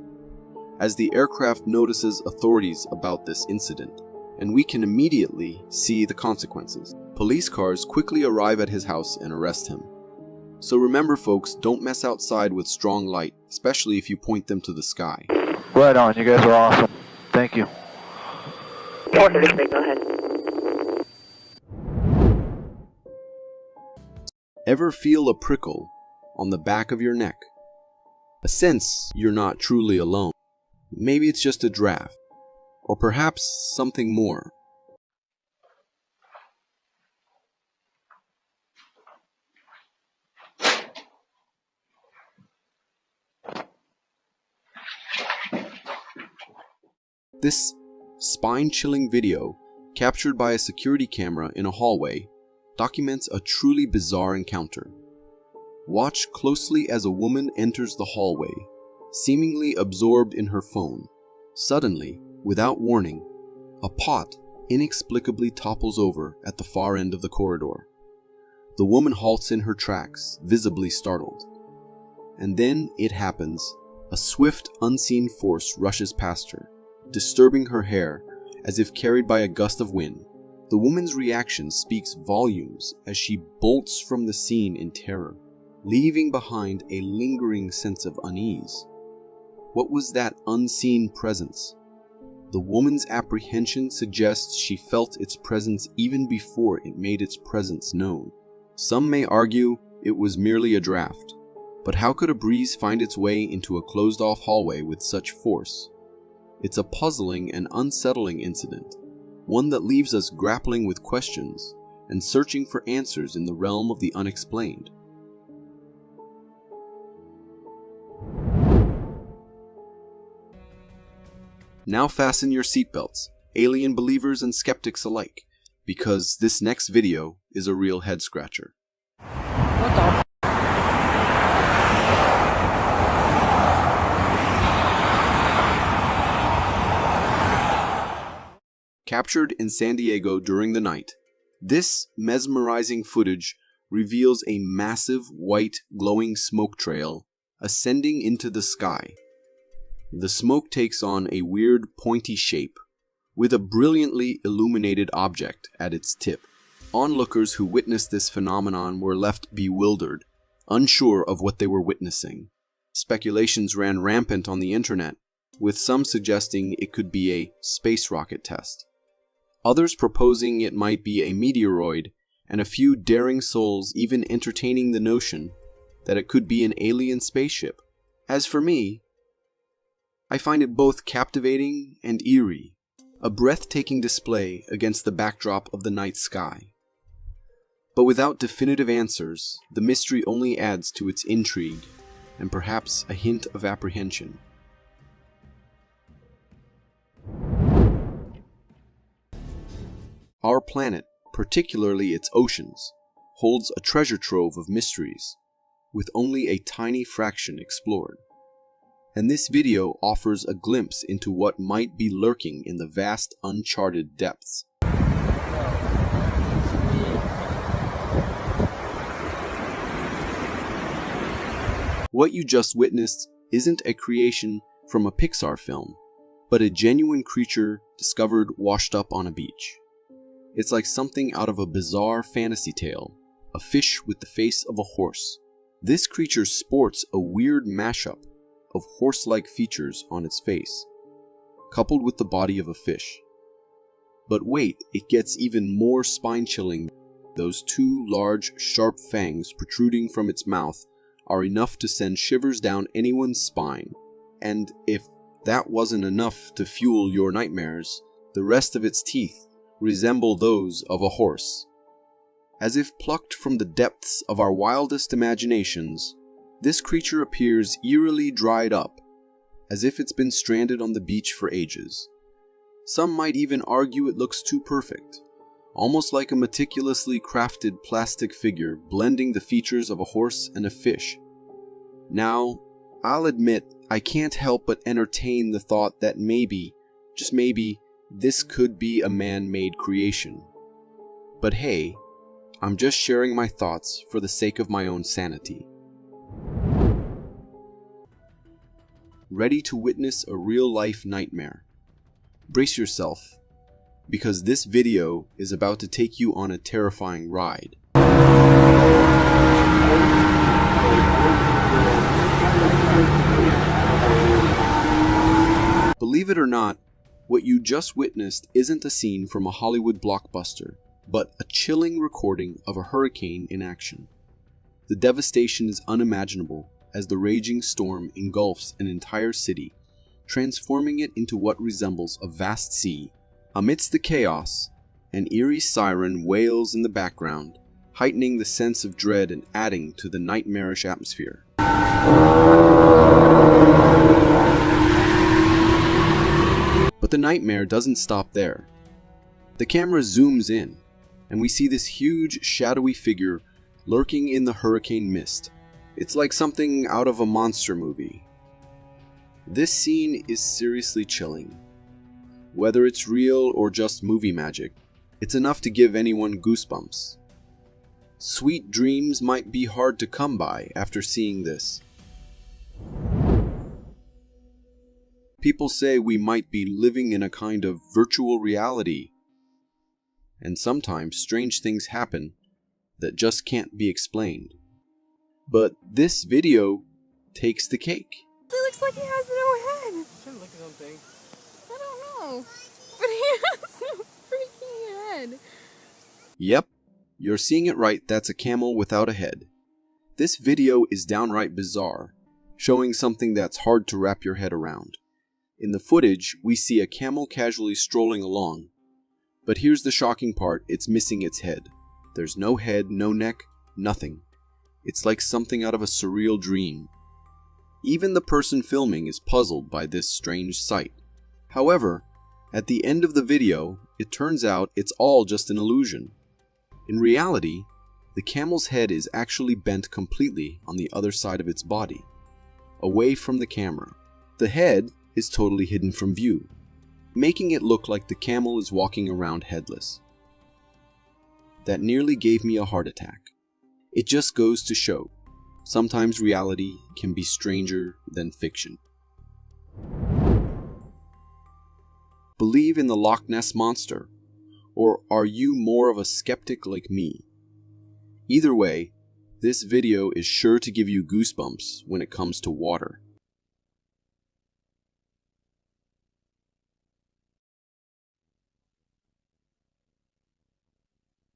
as the aircraft notices authorities about this incident, and we can immediately see the consequences. Police cars quickly arrive at his house and arrest him. So remember folks, don't mess outside with strong light, especially if you point them to the sky. Right on, you guys are awesome. Thank you. 433, go ahead. Ever feel a prickle on the back of your neck? A sense you're not truly alone. Maybe it's just a draft, or perhaps something more. This spine-chilling video, captured by a security camera in a hallway, documents a truly bizarre encounter. Watch closely as a woman enters the hallway, seemingly absorbed in her phone. Suddenly, without warning, a pot inexplicably topples over at the far end of the corridor. The woman halts in her tracks, visibly startled. And then it happens. A swift, unseen force rushes past her, disturbing her hair as if carried by a gust of wind. The woman's reaction speaks volumes as she bolts from the scene in terror, leaving behind a lingering sense of unease. What was that unseen presence? The woman's apprehension suggests she felt its presence even before it made its presence known. Some may argue it was merely a draft, but how could a breeze find its way into a closed-off hallway with such force? It's a puzzling and unsettling incident, one that leaves us grappling with questions and searching for answers in the realm of the unexplained. Now fasten your seatbelts, alien believers and skeptics alike, because this next video is a real head-scratcher. What the Captured in San Diego during the night, this mesmerizing footage reveals a massive white glowing smoke trail ascending into the sky. The smoke takes on a weird pointy shape, with a brilliantly illuminated object at its tip. Onlookers who witnessed this phenomenon were left bewildered, unsure of what they were witnessing. Speculations ran rampant on the internet, with some suggesting it could be a space rocket test. Others proposing it might be a meteoroid, and a few daring souls even entertaining the notion that it could be an alien spaceship. As for me, I find it both captivating and eerie, a breathtaking display against the backdrop of the night sky. But without definitive answers, the mystery only adds to its intrigue, and perhaps a hint of apprehension. Our planet, particularly its oceans, holds a treasure trove of mysteries, with only a tiny fraction explored. And this video offers a glimpse into what might be lurking in the vast uncharted depths. What you just witnessed isn't a creation from a Pixar film, but a genuine creature discovered washed up on a beach. It's like something out of a bizarre fantasy tale, a fish with the face of a horse. This creature sports a weird mashup of horse-like features on its face, coupled with the body of a fish. But wait, it gets even more spine-chilling. Those two large, sharp fangs protruding from its mouth are enough to send shivers down anyone's spine. And if that wasn't enough to fuel your nightmares, the rest of its teeth resemble those of a horse. As if plucked from the depths of our wildest imaginations, this creature appears eerily dried up, as if it's been stranded on the beach for ages. Some might even argue it looks too perfect, almost like a meticulously crafted plastic figure blending the features of a horse and a fish. Now, I'll admit I can't help but entertain the thought that maybe, just maybe, this could be a man-made creation. But hey, I'm just sharing my thoughts for the sake of my own sanity. Ready to witness a real-life nightmare? Brace yourself, because this video is about to take you on a terrifying ride. Believe it or not, what you just witnessed isn't a scene from a Hollywood blockbuster, but a chilling recording of a hurricane in action. The devastation is unimaginable as the raging storm engulfs an entire city, transforming it into what resembles a vast sea. Amidst the chaos, an eerie siren wails in the background, heightening the sense of dread and adding to the nightmarish atmosphere. But the nightmare doesn't stop there. The camera zooms in, and we see this huge, shadowy figure lurking in the hurricane mist. It's like something out of a monster movie. This scene is seriously chilling. Whether it's real or just movie magic, it's enough to give anyone goosebumps. Sweet dreams might be hard to come by after seeing this. People say we might be living in a kind of virtual reality, and sometimes strange things happen that just can't be explained. But this video takes the cake. He looks like he has no head. Trying to look at something. I don't know. But he has no freaking head. Yep, you're seeing it right, that's a camel without a head. This video is downright bizarre, showing something that's hard to wrap your head around. In the footage, we see a camel casually strolling along. But here's the shocking part, it's missing its head. There's no head, no neck, nothing. It's like something out of a surreal dream. Even the person filming is puzzled by this strange sight. However, at the end of the video, it turns out it's all just an illusion. In reality, the camel's head is actually bent completely on the other side of its body, away from the camera. The head is totally hidden from view, making it look like the camel is walking around headless. That nearly gave me a heart attack. It just goes to show, sometimes reality can be stranger than fiction. Believe in the Loch Ness Monster, or are you more of a skeptic like me? Either way, this video is sure to give you goosebumps when it comes to water.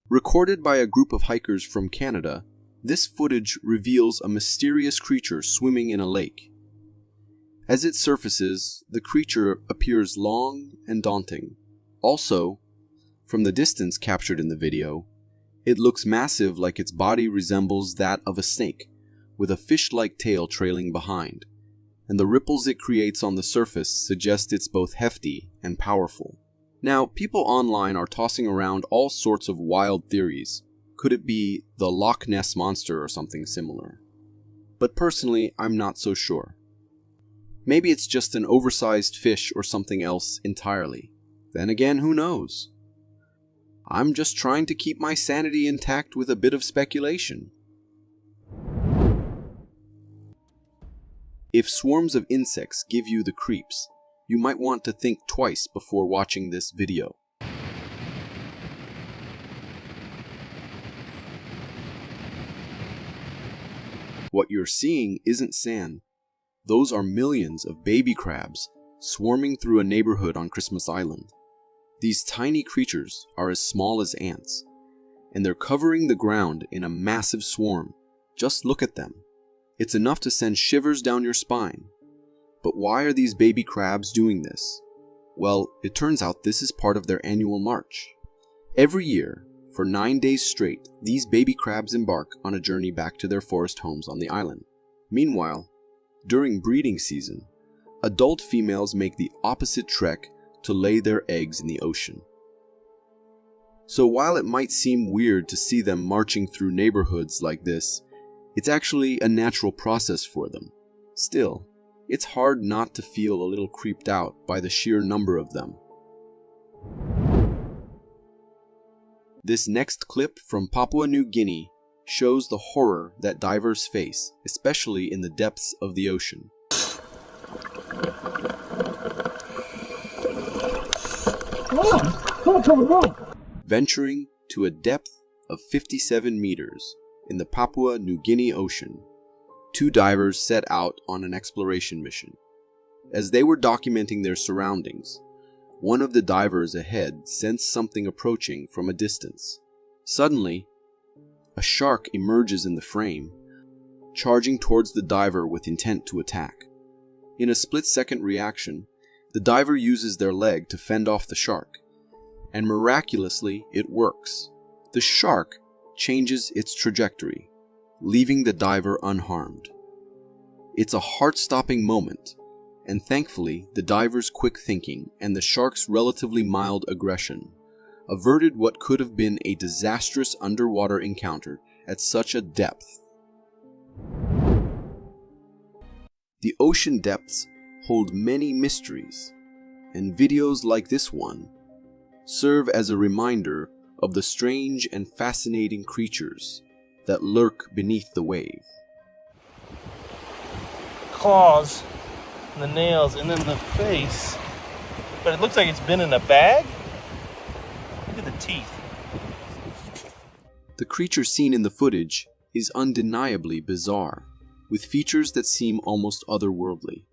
Recorded by a group of hikers from Canada, this footage reveals a mysterious creature swimming in a lake. As it surfaces, the creature appears long and daunting. Also, from the distance captured in the video, it looks massive, like its body resembles that of a snake, with a fish-like tail trailing behind, and the ripples it creates on the surface suggest it's both hefty and powerful. Now, people online are tossing around all sorts of wild theories. Could it be the Loch Ness Monster or something similar? But personally, I'm not so sure. Maybe it's just an oversized fish or something else entirely. Then again, who knows? I'm just trying to keep my sanity intact with a bit of speculation. If swarms of insects give you the creeps, you might want to think twice before watching this video. What you're seeing isn't sand. Those are millions of baby crabs swarming through a neighborhood on Christmas Island. These tiny creatures are as small as ants, and they're covering the ground in a massive swarm. Just look at them. It's enough to send shivers down your spine. But why are these baby crabs doing this? Well, it turns out this is part of their annual march. Every year, for 9 days straight, these baby crabs embark on a journey back to their forest homes on the island. Meanwhile, during breeding season, adult females make the opposite trek to lay their eggs in the ocean. So while it might seem weird to see them marching through neighborhoods like this, it's actually a natural process for them. Still, it's hard not to feel a little creeped out by the sheer number of them. This next clip from Papua New Guinea shows the horror that divers face, especially in the depths of the ocean. Venturing to a depth of 57 meters in the Papua New Guinea Ocean, two divers set out on an exploration mission. As they were documenting their surroundings, one of the divers ahead sensed something approaching from a distance. Suddenly, a shark emerges in the frame, charging towards the diver with intent to attack. In a split-second reaction, the diver uses their leg to fend off the shark, and miraculously it works. The shark changes its trajectory, leaving the diver unharmed. It's a heart-stopping moment, and thankfully the diver's quick thinking and the shark's relatively mild aggression averted what could have been a disastrous underwater encounter at such a depth. The ocean depths hold many mysteries, and videos like this one serve as a reminder of the strange and fascinating creatures that lurk beneath the wave. Claws, and the nails, and then the face. But it looks like it's been in a bag. Look at the teeth. The creature seen in the footage is undeniably bizarre, with features that seem almost otherworldly.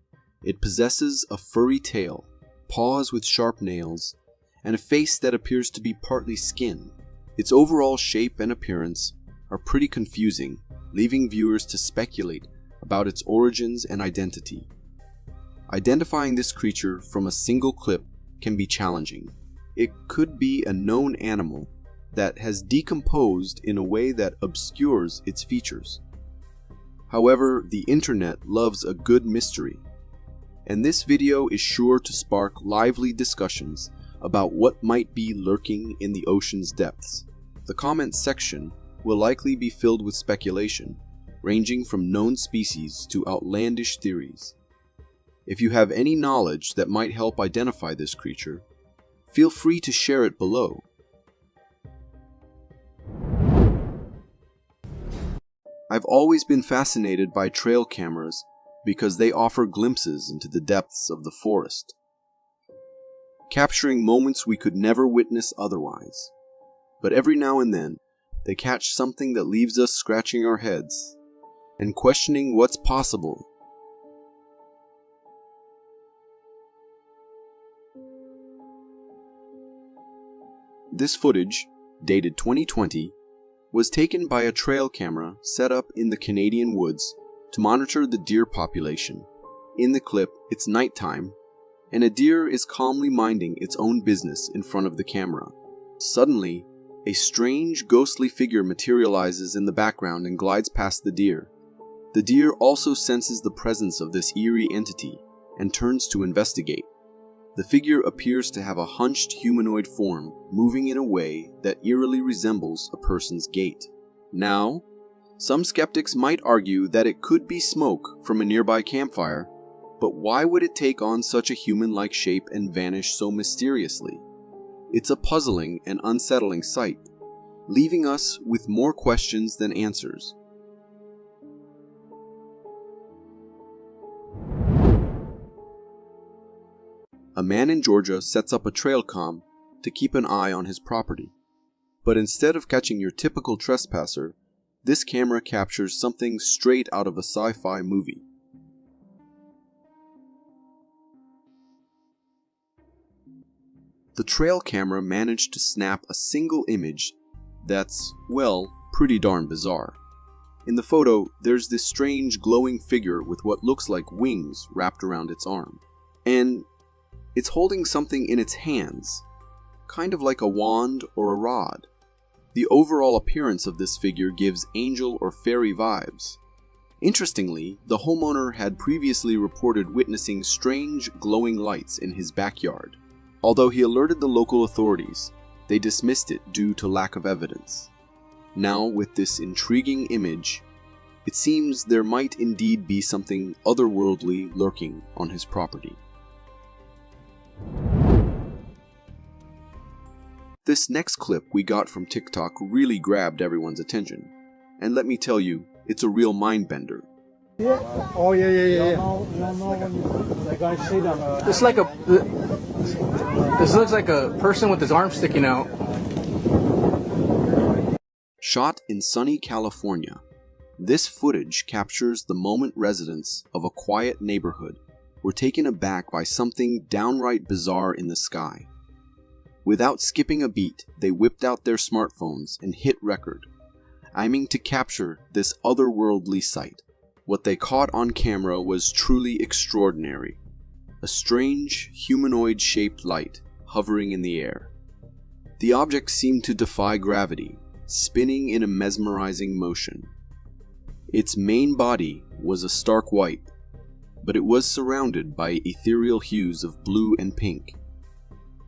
It possesses a furry tail, paws with sharp nails, and a face that appears to be partly skin. Its overall shape and appearance are pretty confusing, leaving viewers to speculate about its origins and identity. Identifying this creature from a single clip can be challenging. It could be a known animal that has decomposed in a way that obscures its features. However, the internet loves a good mystery, and this video is sure to spark lively discussions about what might be lurking in the ocean's depths. The comments section will likely be filled with speculation, ranging from known species to outlandish theories. If you have any knowledge that might help identify this creature, feel free to share it below. I've always been fascinated by trail cameras because they offer glimpses into the depths of the forest, capturing moments we could never witness otherwise. But every now and then, they catch something that leaves us scratching our heads and questioning what's possible. This footage, dated 2020, was taken by a trail camera set up in the Canadian woods to monitor the deer population. In the clip, it's nighttime, and a deer is calmly minding its own business in front of the camera. Suddenly, a strange, ghostly figure materializes in the background and glides past the deer. The deer also senses the presence of this eerie entity and turns to investigate. The figure appears to have a hunched humanoid form, moving in a way that eerily resembles a person's gait. Now, some skeptics might argue that it could be smoke from a nearby campfire, but why would it take on such a human-like shape and vanish so mysteriously? It's a puzzling and unsettling sight, leaving us with more questions than answers. A man in Georgia sets up a trail cam to keep an eye on his property. But instead of catching your typical trespasser, this camera captures something straight out of a sci-fi movie. The trail camera managed to snap a single image that's, well, pretty darn bizarre. In the photo, there's this strange glowing figure with what looks like wings wrapped around its arm. And it's holding something in its hands, kind of like a wand or a rod. The overall appearance of this figure gives angel or fairy vibes. Interestingly, the homeowner had previously reported witnessing strange glowing lights in his backyard. Although he alerted the local authorities, they dismissed it due to lack of evidence. Now, with this intriguing image, it seems there might indeed be something otherworldly lurking on his property. This next clip we got from TikTok really grabbed everyone's attention. And let me tell you, it's a real mind bender. Yeah. Oh, yeah. It's like this looks like a person with his arm sticking out. Shot in sunny California, this footage captures the moment residents of a quiet neighborhood were taken aback by something downright bizarre in the sky. Without skipping a beat, they whipped out their smartphones and hit record, aiming to capture this otherworldly sight. What they caught on camera was truly extraordinary. A strange, humanoid-shaped light hovering in the air. The object seemed to defy gravity, spinning in a mesmerizing motion. Its main body was a stark white, but it was surrounded by ethereal hues of blue and pink.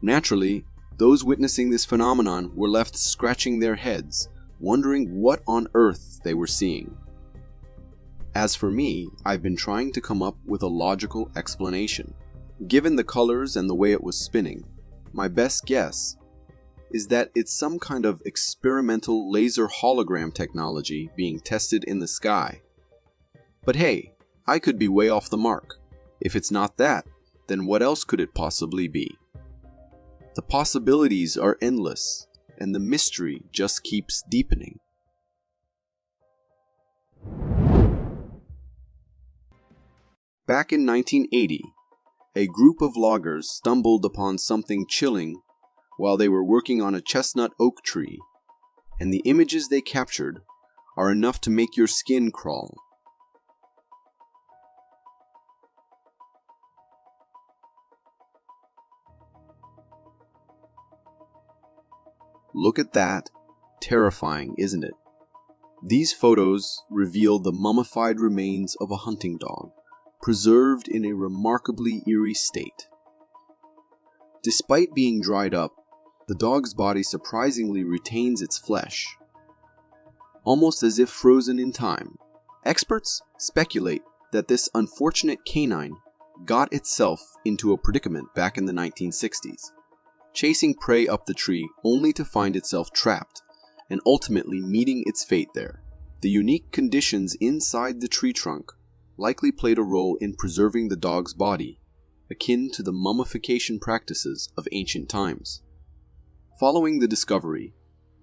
Naturally, those witnessing this phenomenon were left scratching their heads, wondering what on earth they were seeing. As for me, I've been trying to come up with a logical explanation. Given the colors and the way it was spinning, my best guess is that it's some kind of experimental laser hologram technology being tested in the sky. But hey, I could be way off the mark. If it's not that, then what else could it possibly be? The possibilities are endless, and the mystery just keeps deepening. Back in 1980, a group of loggers stumbled upon something chilling while they were working on a chestnut oak tree, and the images they captured are enough to make your skin crawl. Look at that. Terrifying, isn't it? These photos reveal the mummified remains of a hunting dog, preserved in a remarkably eerie state. Despite being dried up, the dog's body surprisingly retains its flesh, almost as if frozen in time. Experts speculate that this unfortunate canine got itself into a predicament back in the 1960s, chasing prey up the tree only to find itself trapped and ultimately meeting its fate there. The unique conditions inside the tree trunk likely played a role in preserving the dog's body, akin to the mummification practices of ancient times. Following the discovery,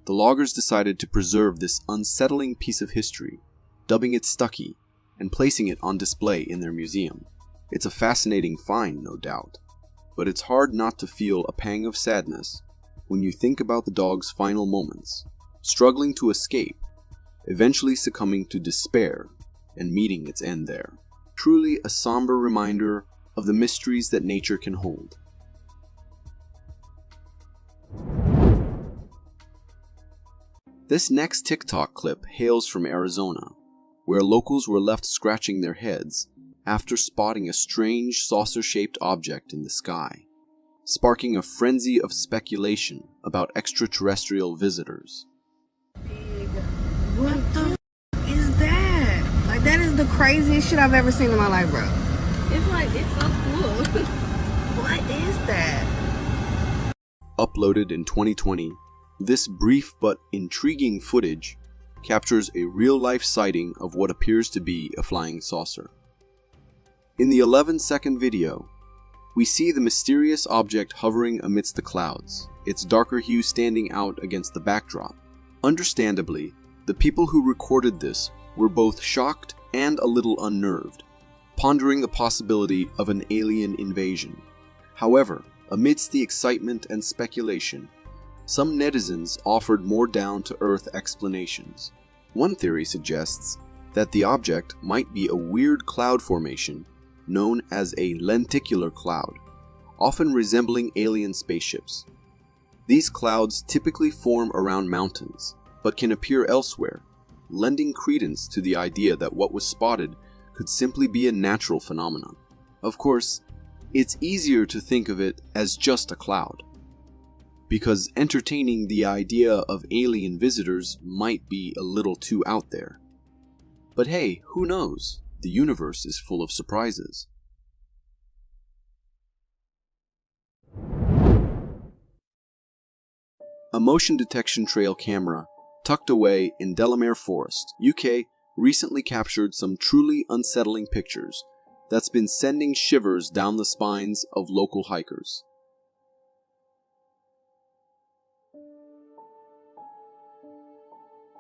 the loggers decided to preserve this unsettling piece of history, dubbing it Stucky and placing it on display in their museum. It's a fascinating find, no doubt, but it's hard not to feel a pang of sadness when you think about the dog's final moments, struggling to escape, eventually succumbing to despair, and meeting its end there. Truly a somber reminder of the mysteries that nature can hold. This next TikTok clip hails from Arizona, where locals were left scratching their heads after spotting a strange saucer-shaped object in the sky, sparking a frenzy of speculation about extraterrestrial visitors. What the is that? Like, that is the craziest shit I've ever seen in my life, bro. It's like, it's so cool. What is that? Uploaded in 2020, this brief but intriguing footage captures a real-life sighting of what appears to be a flying saucer. In the 11-second video, we see the mysterious object hovering amidst the clouds, its darker hue standing out against the backdrop. Understandably, the people who recorded this were both shocked and a little unnerved, pondering the possibility of an alien invasion. However, amidst the excitement and speculation, some netizens offered more down-to-earth explanations. One theory suggests that the object might be a weird cloud formation known as a lenticular cloud, often resembling alien spaceships. These clouds typically form around mountains, but can appear elsewhere, lending credence to the idea that what was spotted could simply be a natural phenomenon. Of course, it's easier to think of it as just a cloud, because entertaining the idea of alien visitors might be a little too out there. But hey, who knows? The universe is full of surprises. A motion detection trail camera tucked away in Delmare Forest, UK, recently captured some truly unsettling pictures that's been sending shivers down the spines of local hikers.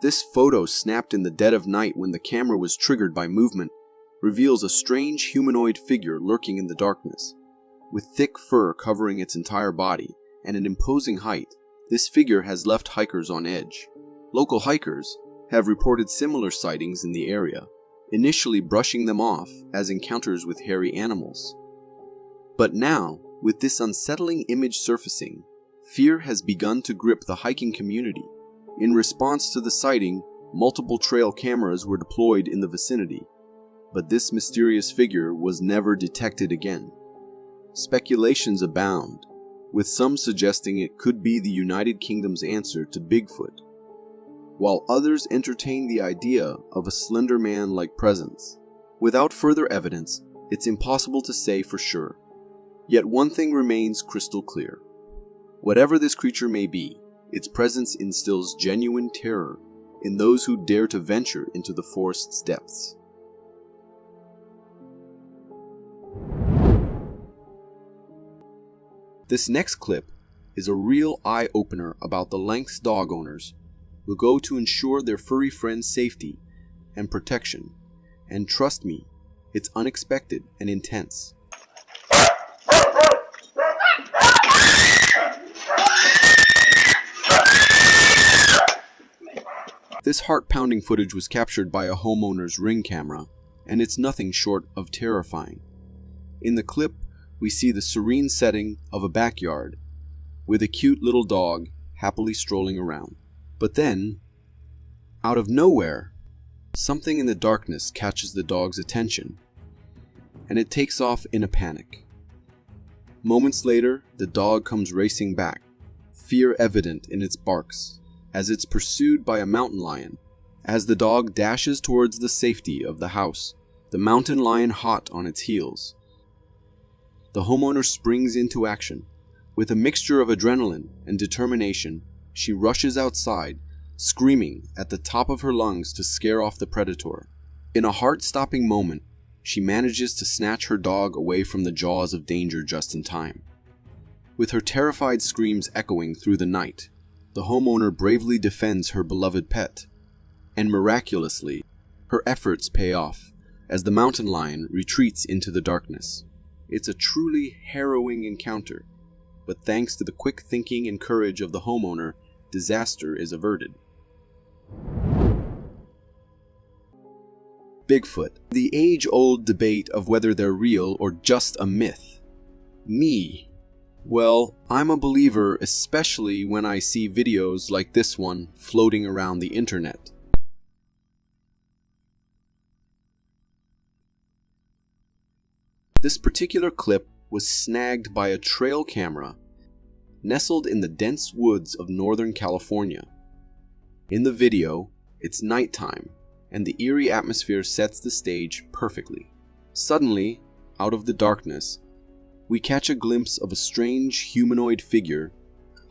This photo, snapped in the dead of night when the camera was triggered by movement, reveals a strange humanoid figure lurking in the darkness. With thick fur covering its entire body and an imposing height, this figure has left hikers on edge. Local hikers have reported similar sightings in the area, initially brushing them off as encounters with hairy animals. But now, with this unsettling image surfacing, fear has begun to grip the hiking community. In response to the sighting, multiple trail cameras were deployed in the vicinity, but this mysterious figure was never detected again. Speculations abound, with some suggesting it could be the United Kingdom's answer to Bigfoot, while others entertain the idea of a slender man-like presence. Without further evidence, it's impossible to say for sure. Yet one thing remains crystal clear. Whatever this creature may be, its presence instills genuine terror in those who dare to venture into the forest's depths. This next clip is a real eye-opener about the lengths dog owners will go to ensure their furry friends' safety and protection, and trust me, it's unexpected and intense. This heart-pounding footage was captured by a homeowner's Ring camera, and it's nothing short of terrifying. In the clip, we see the serene setting of a backyard with a cute little dog happily strolling around. But then, out of nowhere, something in the darkness catches the dog's attention, and it takes off in a panic. Moments later, the dog comes racing back, fear evident in its barks, as it's pursued by a mountain lion. As the dog dashes towards the safety of the house, the mountain lion hot on its heels. The homeowner springs into action. With a mixture of adrenaline and determination, she rushes outside, screaming at the top of her lungs to scare off the predator. In a heart-stopping moment, she manages to snatch her dog away from the jaws of danger just in time. With her terrified screams echoing through the night, the homeowner bravely defends her beloved pet. And miraculously, her efforts pay off as the mountain lion retreats into the darkness. It's a truly harrowing encounter, but thanks to the quick thinking and courage of the homeowner, disaster is averted. Bigfoot, the age-old debate of whether they're real or just a myth. Me, well, I'm a believer, especially when I see videos like this one floating around the internet. This particular clip was snagged by a trail camera nestled in the dense woods of Northern California. In the video, it's nighttime, and the eerie atmosphere sets the stage perfectly. Suddenly, out of the darkness, we catch a glimpse of a strange humanoid figure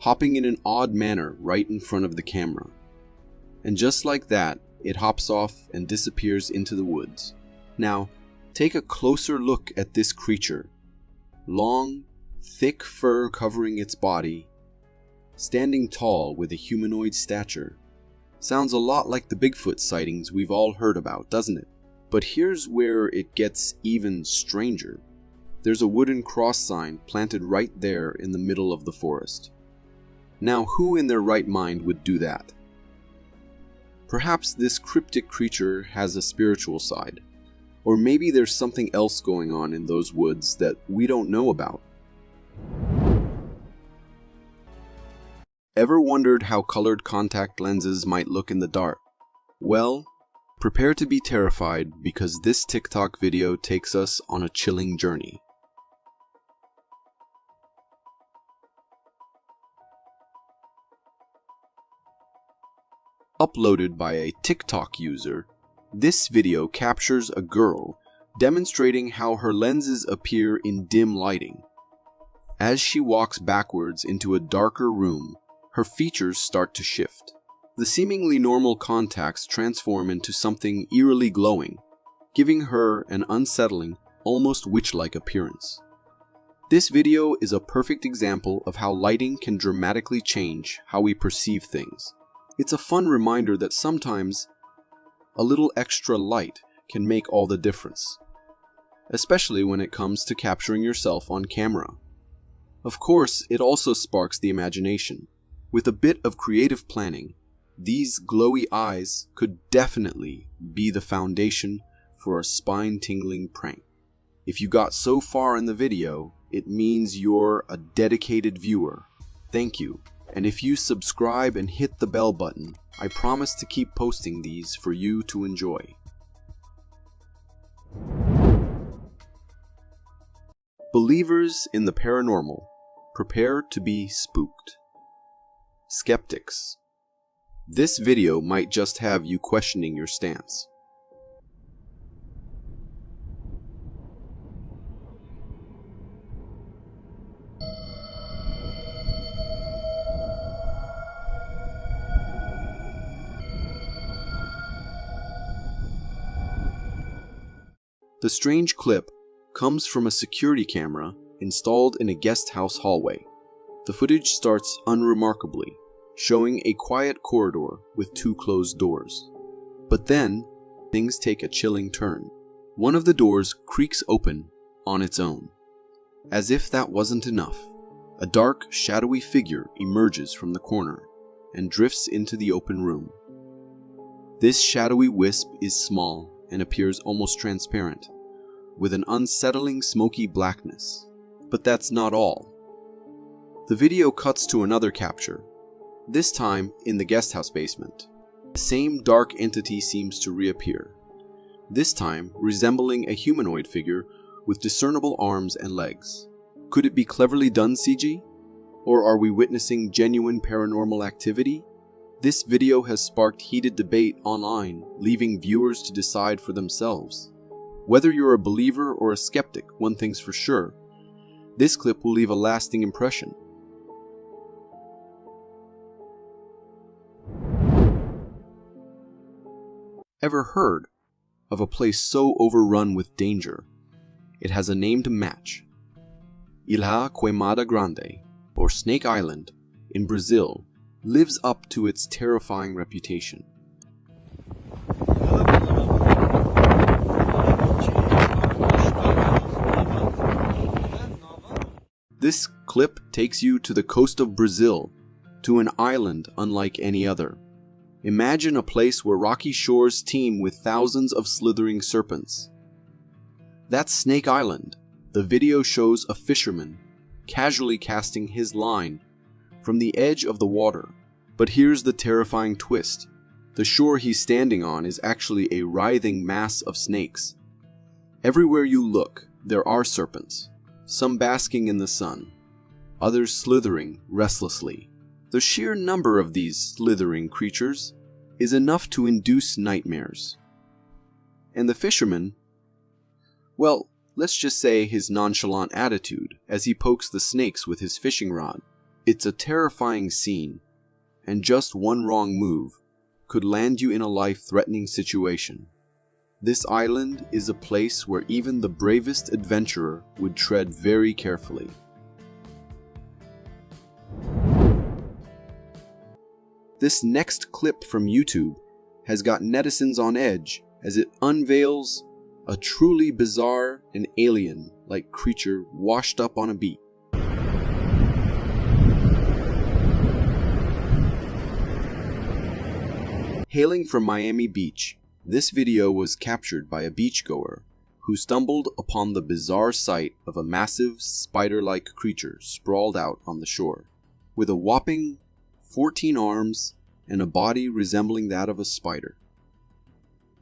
hopping in an odd manner right in front of the camera. And just like that, it hops off and disappears into the woods. Now, take a closer look at this creature. Long, thick fur covering its body, standing tall with a humanoid stature. Sounds a lot like the Bigfoot sightings we've all heard about, doesn't it? But here's where it gets even stranger. There's a wooden cross sign planted right there in the middle of the forest. Now, who in their right mind would do that? Perhaps this cryptic creature has a spiritual side. Or maybe there's something else going on in those woods that we don't know about. Ever wondered how colored contact lenses might look in the dark? Well, prepare to be terrified because this TikTok video takes us on a chilling journey. Uploaded by a TikTok user, this video captures a girl demonstrating how her lenses appear in dim lighting. As she walks backwards into a darker room, her features start to shift. The seemingly normal contacts transform into something eerily glowing, giving her an unsettling, almost witch-like appearance. This video is a perfect example of how lighting can dramatically change how we perceive things. It's a fun reminder that sometimes a little extra light can make all the difference, especially when it comes to capturing yourself on camera. Of course, it also sparks the imagination. With a bit of creative planning, these glowy eyes could definitely be the foundation for a spine-tingling prank. If you got so far in the video, it means you're a dedicated viewer. Thank you. And if you subscribe and hit the bell button, I promise to keep posting these for you to enjoy. Believers in the paranormal, prepare to be spooked. Skeptics, this video might just have you questioning your stance. The strange clip comes from a security camera installed in a guest house hallway. The footage starts unremarkably, showing a quiet corridor with 2 closed doors. But then, things take a chilling turn. One of the doors creaks open on its own. As if that wasn't enough, a dark, shadowy figure emerges from the corner and drifts into the open room. This shadowy wisp is small and appears almost transparent, with an unsettling smoky blackness. But that's not all. The video cuts to another capture, this time in the guesthouse basement. The same dark entity seems to reappear, this time resembling a humanoid figure with discernible arms and legs. Could it be cleverly done CG? Or are we witnessing genuine paranormal activity? This video has sparked heated debate online, leaving viewers to decide for themselves. Whether you're a believer or a skeptic, one thing's for sure: this clip will leave a lasting impression. Ever heard of a place so overrun with danger it has a name to match? Ilha Queimada Grande, or Snake Island, in Brazil, lives up to its terrifying reputation. This clip takes you to the coast of Brazil, to an island unlike any other. Imagine a place where rocky shores teem with thousands of slithering serpents. That's Snake Island. The video shows a fisherman casually casting his line from the edge of the water. But here's the terrifying twist. The shore he's standing on is actually a writhing mass of snakes. Everywhere you look, there are serpents, some basking in the sun, others slithering restlessly. The sheer number of these slithering creatures is enough to induce nightmares. And the fisherman, well, let's just say his nonchalant attitude as he pokes the snakes with his fishing rod. It's a terrifying scene, and just one wrong move could land you in a life-threatening situation. This island is a place where even the bravest adventurer would tread very carefully. This next clip from YouTube has got netizens on edge as it unveils a truly bizarre and alien-like creature washed up on a beach. Hailing from Miami Beach, this video was captured by a beachgoer who stumbled upon the bizarre sight of a massive spider-like creature sprawled out on the shore, with a whopping 14 arms and a body resembling that of a spider.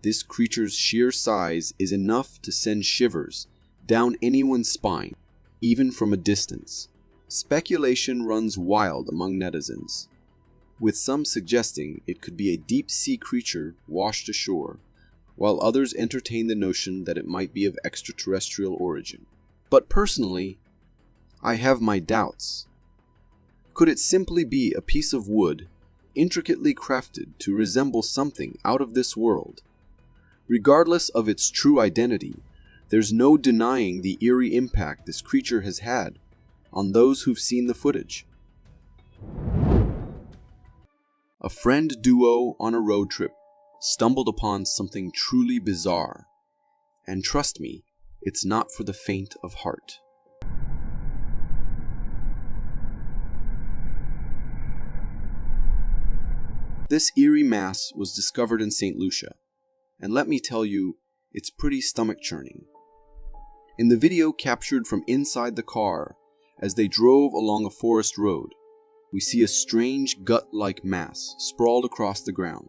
This creature's sheer size is enough to send shivers down anyone's spine, even from a distance. Speculation runs wild among netizens, with some suggesting it could be a deep-sea creature washed ashore, while others entertain the notion that it might be of extraterrestrial origin. But personally, I have my doubts. Could it simply be a piece of wood, intricately crafted to resemble something out of this world? Regardless of its true identity, there's no denying the eerie impact this creature has had on those who've seen the footage. A friend duo on a road trip stumbled upon something truly bizarre, and trust me, it's not for the faint of heart. This eerie mass was discovered in St. Lucia, and let me tell you, it's pretty stomach-churning. In the video captured from inside the car as they drove along a forest road, we see a strange gut-like mass sprawled across the ground.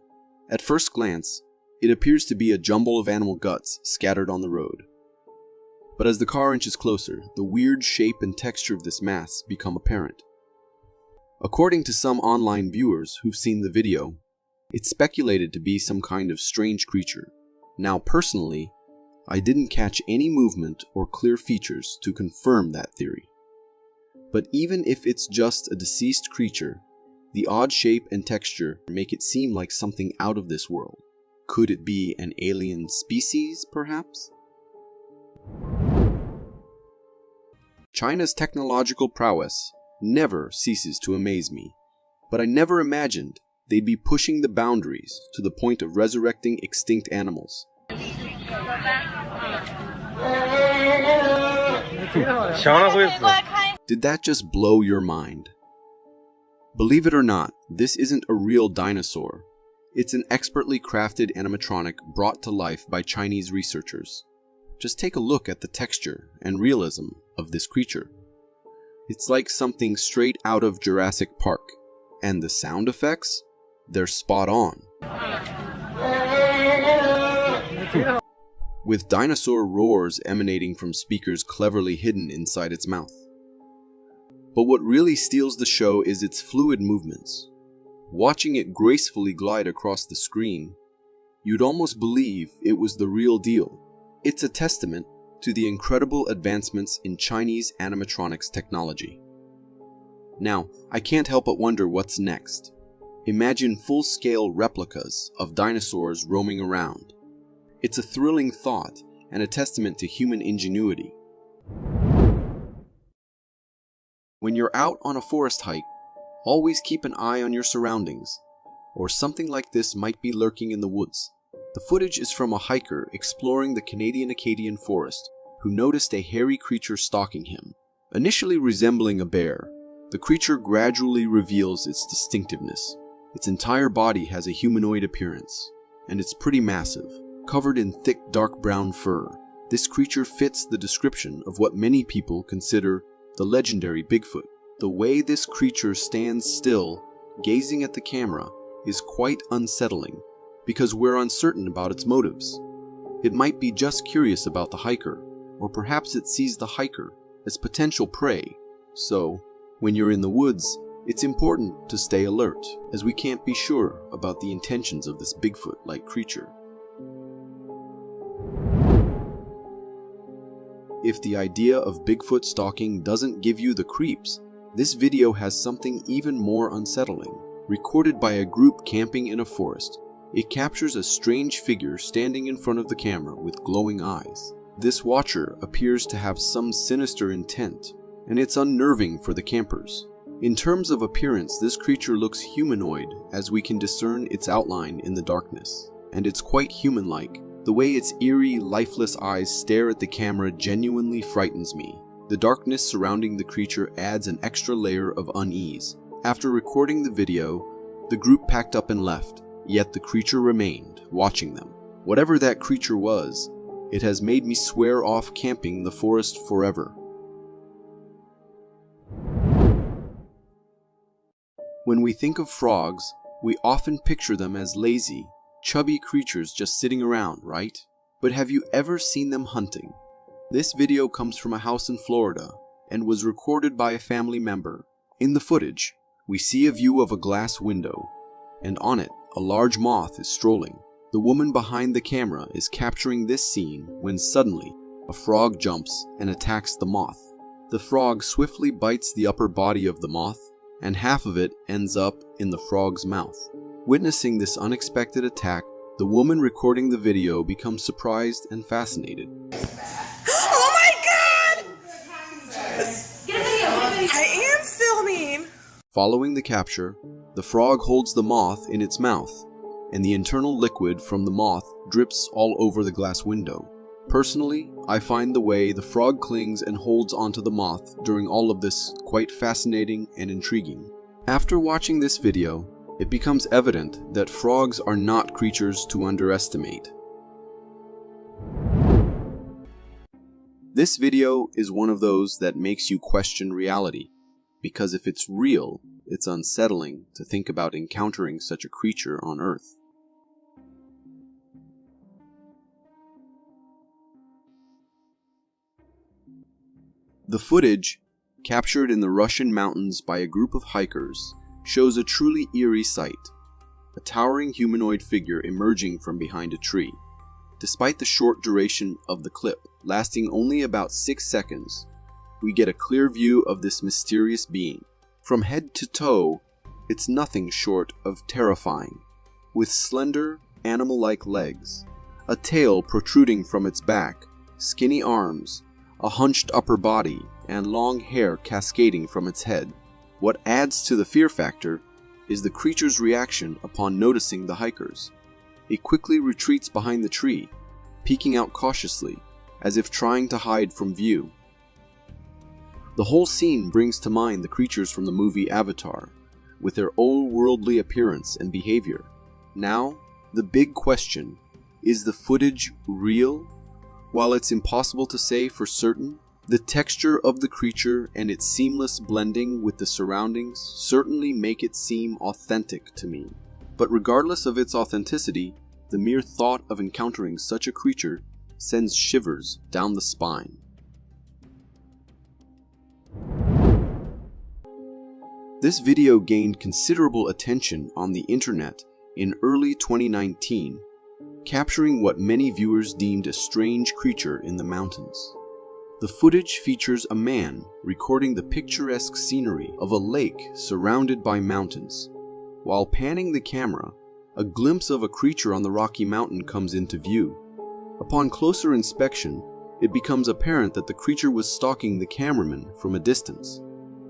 At first glance, it appears to be a jumble of animal guts scattered on the road. But as the car inches closer, the weird shape and texture of this mass become apparent. According to some online viewers who've seen the video, it's speculated to be some kind of strange creature. Now personally, I didn't catch any movement or clear features to confirm that theory. But even if it's just a deceased creature, the odd shape and texture make it seem like something out of this world. Could it be an alien species, perhaps? China's technological prowess never ceases to amaze me, but I never imagined they'd be pushing the boundaries to the point of resurrecting extinct animals. Did that just blow your mind? Believe it or not, this isn't a real dinosaur. It's an expertly crafted animatronic brought to life by Chinese researchers. Just take a look at the texture and realism of this creature. It's like something straight out of Jurassic Park. And the sound effects? They're spot on. With dinosaur roars emanating from speakers cleverly hidden inside its mouth. But what really steals the show is its fluid movements. Watching it gracefully glide across the screen, you'd almost believe it was the real deal. It's a testament to the incredible advancements in Chinese animatronics technology. Now, I can't help but wonder what's next. Imagine full-scale replicas of dinosaurs roaming around. It's a thrilling thought and a testament to human ingenuity. When you're out on a forest hike, always keep an eye on your surroundings, or something like this might be lurking in the woods. The footage is from a hiker exploring the Canadian Acadian forest who noticed a hairy creature stalking him. Initially resembling a bear, the creature gradually reveals its distinctiveness. Its entire body has a humanoid appearance, and it's pretty massive, covered in thick dark brown fur. This creature fits the description of what many people consider the legendary Bigfoot. The way this creature stands still, gazing at the camera, is quite unsettling because we're uncertain about its motives. It might be just curious about the hiker, or perhaps it sees the hiker as potential prey. So, when you're in the woods, it's important to stay alert, as we can't be sure about the intentions of this Bigfoot-like creature. If the idea of Bigfoot stalking doesn't give you the creeps, this video has something even more unsettling. Recorded by a group camping in a forest, it captures a strange figure standing in front of the camera with glowing eyes. This watcher appears to have some sinister intent, and it's unnerving for the campers. In terms of appearance, this creature looks humanoid as we can discern its outline in the darkness, and it's quite human-like. The way its eerie, lifeless eyes stare at the camera genuinely frightens me. The darkness surrounding the creature adds an extra layer of unease. After recording the video, the group packed up and left, yet the creature remained, watching them. Whatever that creature was, it has made me swear off camping the forest forever. When we think of frogs, we often picture them as lazy, chubby creatures just sitting around, right? But have you ever seen them hunting? This video comes from a house in Florida and was recorded by a family member. In the footage, we see a view of a glass window, and on it, a large moth is strolling. The woman behind the camera is capturing this scene when suddenly, a frog jumps and attacks the moth. The frog swiftly bites the upper body of the moth, and half of it ends up in the frog's mouth. Witnessing this unexpected attack, the woman recording the video becomes surprised and fascinated. Oh my god! I am filming! Following the capture, the frog holds the moth in its mouth, and the internal liquid from the moth drips all over the glass window. Personally, I find the way the frog clings and holds onto the moth during all of this quite fascinating and intriguing. After watching this video, it becomes evident that frogs are not creatures to underestimate. This video is one of those that makes you question reality, because if it's real, it's unsettling to think about encountering such a creature on Earth. The footage, captured in the Russian mountains by a group of hikers, shows a truly eerie sight, a towering humanoid figure emerging from behind a tree. Despite the short duration of the clip, lasting only about 6 seconds, we get a clear view of this mysterious being. From head to toe, it's nothing short of terrifying, with slender, animal-like legs, a tail protruding from its back, skinny arms, a hunched upper body, and long hair cascading from its head. What adds to the fear factor is the creature's reaction upon noticing the hikers. It quickly retreats behind the tree, peeking out cautiously, as if trying to hide from view. The whole scene brings to mind the creatures from the movie Avatar, with their old-worldly appearance and behavior. Now, the big question, is the footage real? While it's impossible to say for certain, the texture of the creature and its seamless blending with the surroundings certainly make it seem authentic to me. But regardless of its authenticity, the mere thought of encountering such a creature sends shivers down the spine. This video gained considerable attention on the internet in early 2019, capturing what many viewers deemed a strange creature in the mountains. The footage features a man recording the picturesque scenery of a lake surrounded by mountains. While panning the camera, a glimpse of a creature on the rocky mountain comes into view. Upon closer inspection, it becomes apparent that the creature was stalking the cameraman from a distance.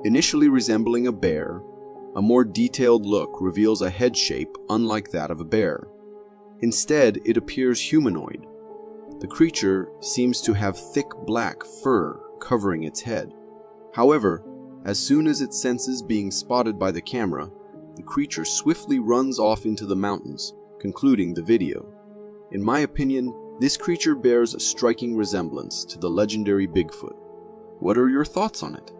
Initially resembling a bear, a more detailed look reveals a head shape unlike that of a bear. Instead, it appears humanoid. The creature seems to have thick black fur covering its head. However, as soon as it senses being spotted by the camera, the creature swiftly runs off into the mountains, concluding the video. In my opinion, this creature bears a striking resemblance to the legendary Bigfoot. What are your thoughts on it?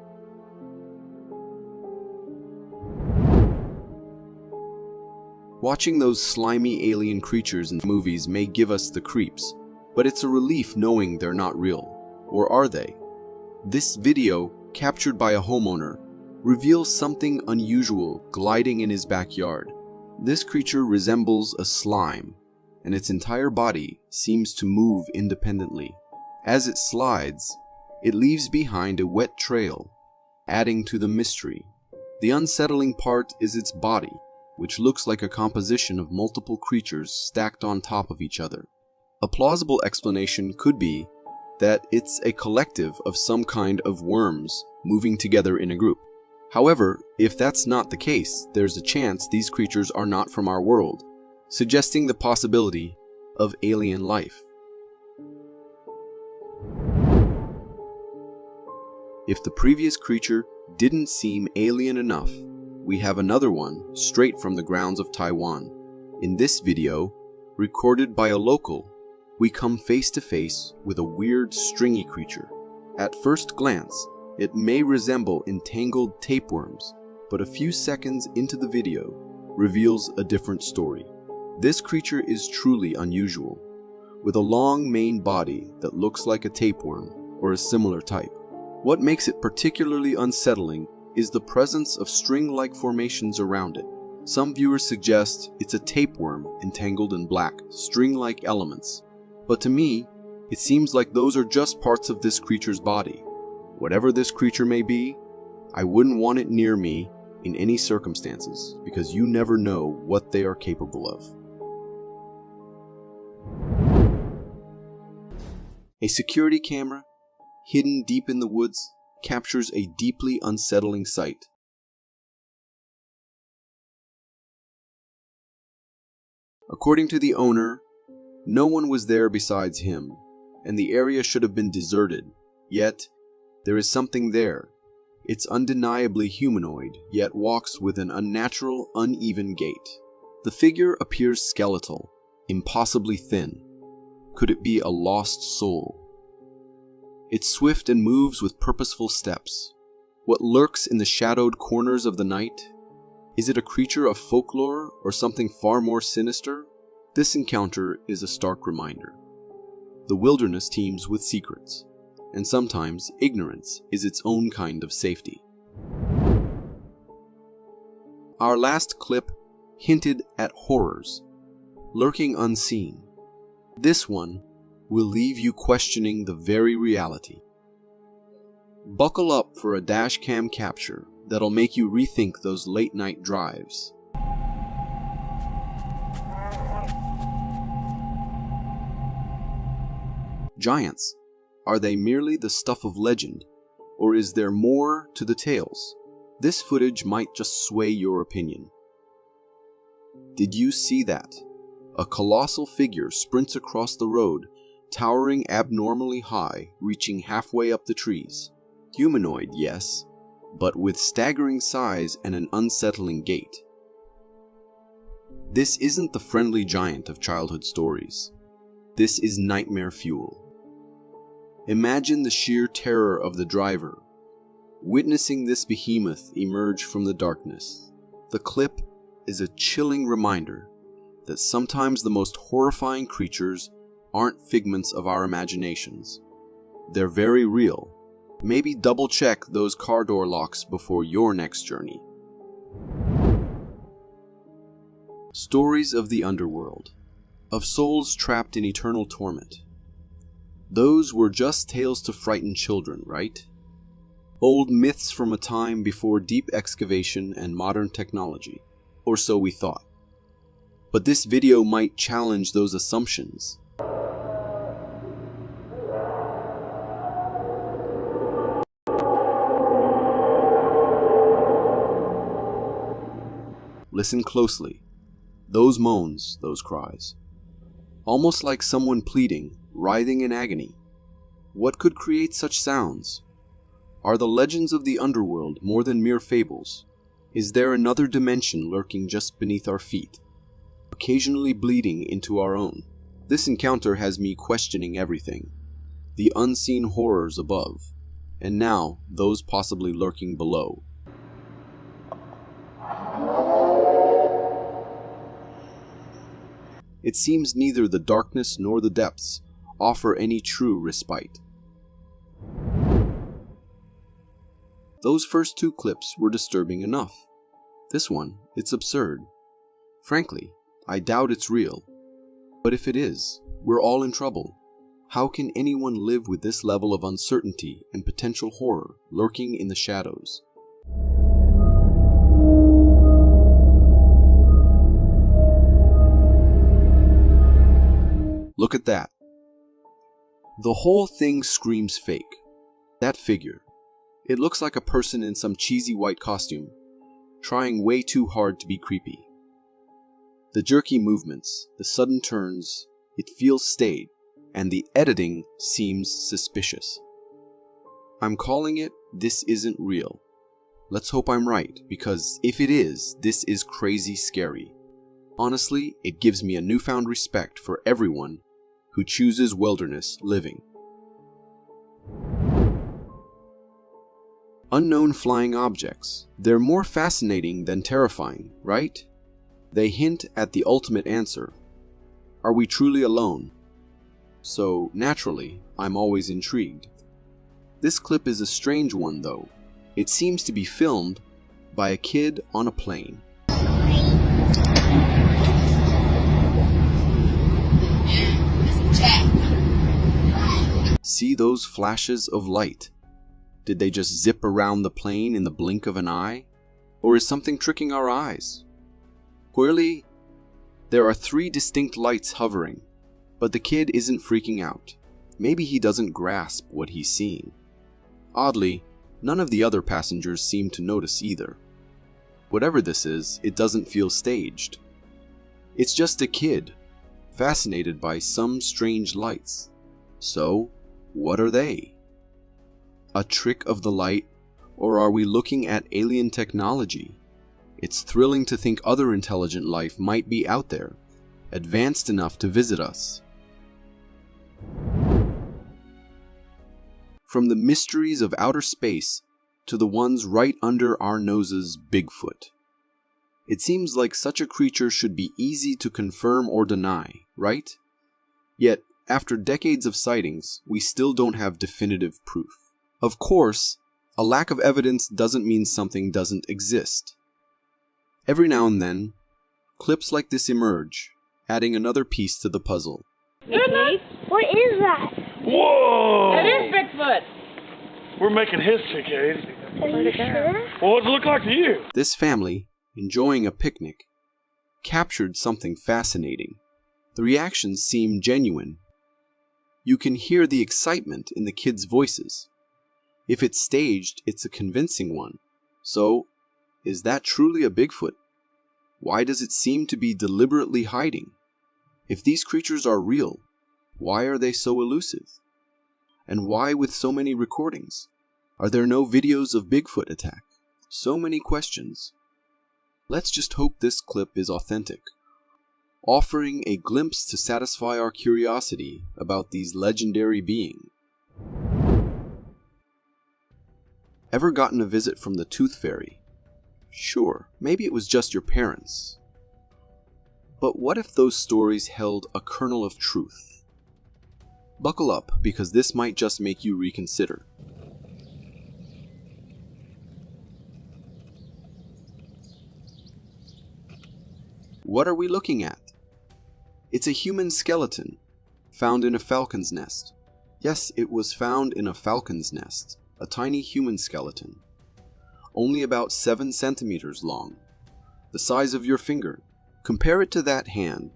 Watching those slimy alien creatures in movies may give us the creeps, but it's a relief knowing they're not real. Or are they? This video, captured by a homeowner, reveals something unusual gliding in his backyard. This creature resembles a slime, and its entire body seems to move independently. As it slides, it leaves behind a wet trail, adding to the mystery. The unsettling part is its body, which looks like a composition of multiple creatures stacked on top of each other. A plausible explanation could be that it's a collective of some kind of worms moving together in a group. However, if that's not the case, there's a chance these creatures are not from our world, suggesting the possibility of alien life. If the previous creature didn't seem alien enough, we have another one straight from the grounds of Taiwan. In this video, recorded by a local, we come face to face with a weird stringy creature. At first glance, it may resemble entangled tapeworms, but a few seconds into the video reveals a different story. This creature is truly unusual, with a long main body that looks like a tapeworm or a similar type. What makes it particularly unsettling is the presence of string-like formations around it. Some viewers suggest it's a tapeworm entangled in black, string-like elements. But to me, it seems like those are just parts of this creature's body. Whatever this creature may be, I wouldn't want it near me in any circumstances, because you never know what they are capable of. A security camera, hidden deep in the woods, captures a deeply unsettling sight. According to the owner, no one was there besides him, and the area should have been deserted. Yet, there is something there. It's undeniably humanoid, yet walks with an unnatural, uneven gait. The figure appears skeletal, impossibly thin. Could it be a lost soul? It's swift and moves with purposeful steps. What lurks in the shadowed corners of the night? Is it a creature of folklore or something far more sinister? This encounter is a stark reminder. The wilderness teems with secrets, and sometimes ignorance is its own kind of safety. Our last clip hinted at horrors, lurking unseen. This one will leave you questioning the very reality. Buckle up for a dashcam capture that'll make you rethink those late-night drives. Giants, Are they merely the stuff of legend, or is there more to the tales? This footage might just sway your opinion. Did you see that? A colossal figure sprints across the road, towering abnormally high, reaching halfway up the trees. Humanoid, yes, but with staggering size and an unsettling gait. This isn't the friendly giant of childhood stories. This is nightmare fuel. Imagine the sheer terror of the driver, witnessing this behemoth emerge from the darkness. The clip is a chilling reminder that sometimes the most horrifying creatures aren't figments of our imaginations. They're very real. Maybe double check those car door locks before your next journey. Stories of the underworld, of souls trapped in eternal torment. Those were just tales to frighten children, right? Old myths from a time before deep excavation and modern technology, or so we thought. But this video might challenge those assumptions. Listen closely. Those moans, those cries. Almost like someone pleading, writhing in agony. What could create such sounds? Are the legends of the underworld more than mere fables? Is there another dimension lurking just beneath our feet, occasionally bleeding into our own? This encounter has me questioning everything. The unseen horrors above, and now those possibly lurking below. It seems neither the darkness nor the depths offer any true respite. Those first two clips were disturbing enough. This one, it's absurd. Frankly, I doubt it's real. But if it is, we're all in trouble. How can anyone live with this level of uncertainty and potential horror lurking in the shadows? Look at that. The whole thing screams fake. That figure. It looks like a person in some cheesy white costume, trying way too hard to be creepy. The jerky movements, the sudden turns, it feels staged, and the editing seems suspicious. I'm calling it, this isn't real. Let's hope I'm right, because if it is, this is crazy scary. Honestly, it gives me a newfound respect for everyone who chooses wilderness living. Unknown flying objects. They're more fascinating than terrifying, right? They hint at the ultimate answer. Are we truly alone? So, naturally, I'm always intrigued. This clip is a strange one, though. It seems to be filmed by a kid on a plane. See those flashes of light? Did they just zip around the plane in the blink of an eye? Or is something tricking our eyes? Clearly, there are 3 distinct lights hovering, but the kid isn't freaking out. Maybe he doesn't grasp what he's seeing. Oddly, none of the other passengers seem to notice either. Whatever this is, it doesn't feel staged. It's just a kid, fascinated by some strange lights. So, what are they? A trick of the light, or are we looking at alien technology? It's thrilling to think other intelligent life might be out there, advanced enough to visit us. From the mysteries of outer space to the ones right under our noses, Bigfoot. It seems like such a creature should be easy to confirm or deny, right? Yet, after decades of sightings, we still don't have definitive proof. Of course, a lack of evidence doesn't mean something doesn't exist. Every now and then, clips like this emerge, adding another piece to the puzzle. Decay? What is that? Whoa! It is Bigfoot! We're making history, Kate. Are you sure? Well, what does it look like to you? This family, enjoying a picnic, captured something fascinating. The reactions seem genuine. You can hear the excitement in the kids' voices. If it's staged, it's a convincing one. So, is that truly a Bigfoot? Why does it seem to be deliberately hiding? If these creatures are real, why are they so elusive? And why with so many recordings? Are there no videos of Bigfoot attack? So many questions. Let's just hope this clip is authentic, offering a glimpse to satisfy our curiosity about these legendary beings. Ever gotten a visit from the Tooth Fairy? Sure, maybe it was just your parents. But what if those stories held a kernel of truth? Buckle up, because this might just make you reconsider. What are we looking at? It's a human skeleton, found in a falcon's nest. Yes, it was found in a falcon's nest, a tiny human skeleton. Only about 7 centimeters long, the size of your finger. Compare it to that hand,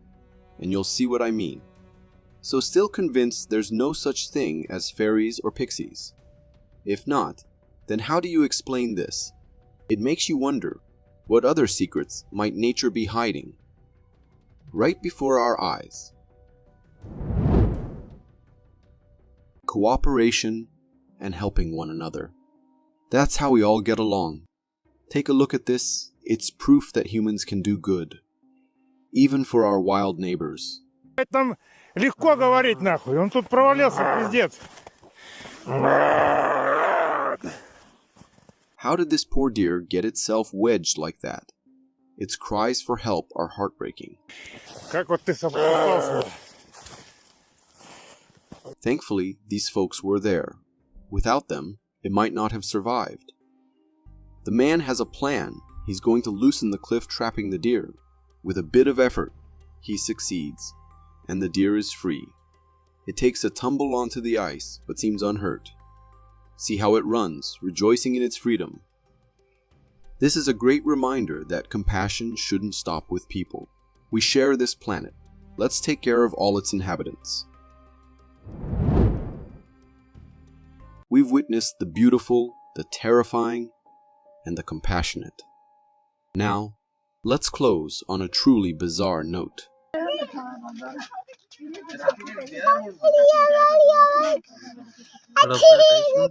and you'll see what I mean. So still convinced there's no such thing as fairies or pixies? If not, then how do you explain this? It makes you wonder, what other secrets might nature be hiding right before our eyes? Cooperation and helping one another. That's how we all get along. Take a look at this. It's proof that humans can do good, even for our wild neighbors. Там легко говорить нахуй. Он тут провалился, пиздец. How did this poor deer get itself wedged like that? Its cries for help are heartbreaking. Как вот ты попался? Thankfully, these folks were there. Without them, it might not have survived. The man has a plan. He's going to loosen the cliff trapping the deer. With a bit of effort, he succeeds, and the deer is free. It takes a tumble onto the ice, but seems unhurt. See how it runs, rejoicing in its freedom. This is a great reminder that compassion shouldn't stop with people. We share this planet. Let's take care of all its inhabitants. We've witnessed the beautiful, the terrifying, and the compassionate. Now, let's close on a truly bizarre note.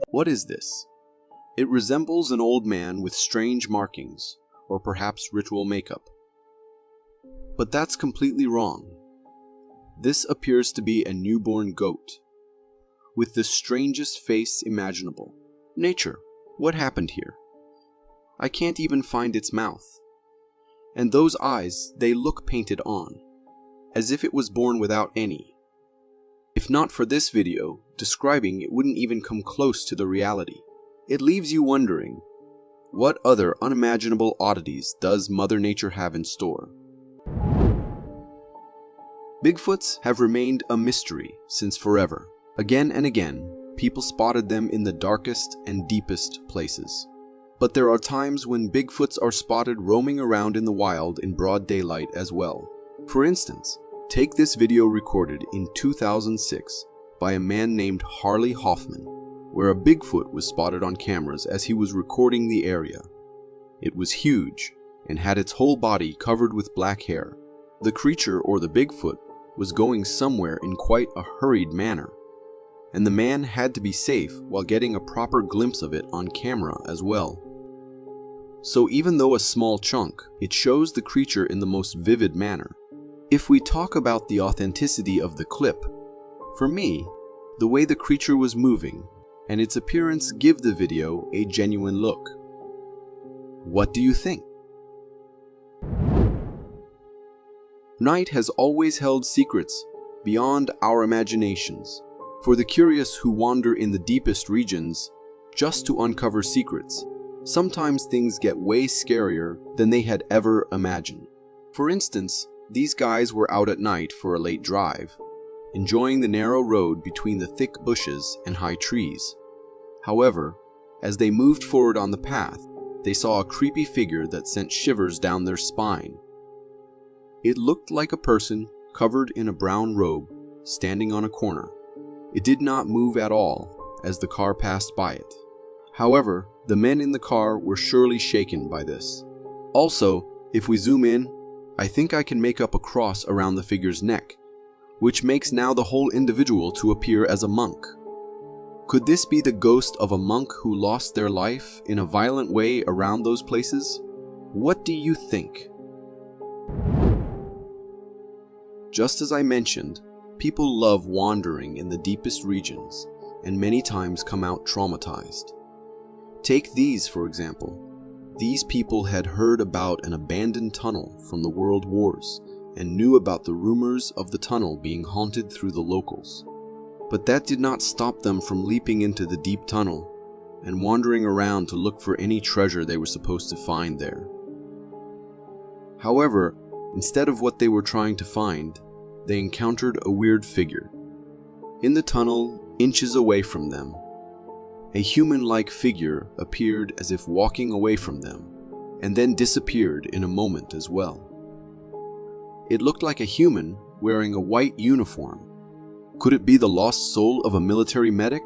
What is this? It resembles an old man with strange markings, or perhaps ritual makeup. But that's completely wrong. This appears to be a newborn goat, with the strangest face imaginable. Nature, what happened here? I can't even find its mouth. And those eyes, they look painted on, as if it was born without any. If not for this video, describing it wouldn't even come close to the reality. It leaves you wondering, what other unimaginable oddities does Mother Nature have in store? Bigfoots have remained a mystery since forever. Again and again, people spotted them in the darkest and deepest places. But there are times when Bigfoots are spotted roaming around in the wild in broad daylight as well. For instance, take this video recorded in 2006 by a man named Harley Hoffman, where a Bigfoot was spotted on cameras as he was recording the area. It was huge and had its whole body covered with black hair. The creature, or the Bigfoot, was going somewhere in quite a hurried manner, and the man had to be safe while getting a proper glimpse of it on camera as well. So even though a small chunk, it shows the creature in the most vivid manner. If we talk about the authenticity of the clip, for me, the way the creature was moving and its appearance give the video a genuine look. What do you think? Night has always held secrets beyond our imaginations. For the curious who wander in the deepest regions just to uncover secrets, sometimes things get way scarier than they had ever imagined. For instance, these guys were out at night for a late drive, enjoying the narrow road between the thick bushes and high trees. However, as they moved forward on the path, they saw a creepy figure that sent shivers down their spine. It looked like a person covered in a brown robe, standing on a corner. It did not move at all as the car passed by it. However, the men in the car were surely shaken by this. Also, if we zoom in, I think I can make up a cross around the figure's neck, which makes now the whole individual to appear as a monk. Could this be the ghost of a monk who lost their life in a violent way around those places? What do you think? Just as I mentioned, people love wandering in the deepest regions and many times come out traumatized. Take these, for example. These people had heard about an abandoned tunnel from the World Wars and knew about the rumors of the tunnel being haunted through the locals. But that did not stop them from leaping into the deep tunnel and wandering around to look for any treasure they were supposed to find there. However, instead of what they were trying to find, they encountered a weird figure. In the tunnel, inches away from them, a human-like figure appeared as if walking away from them, and then disappeared in a moment as well. It looked like a human wearing a white uniform. Could it be the lost soul of a military medic?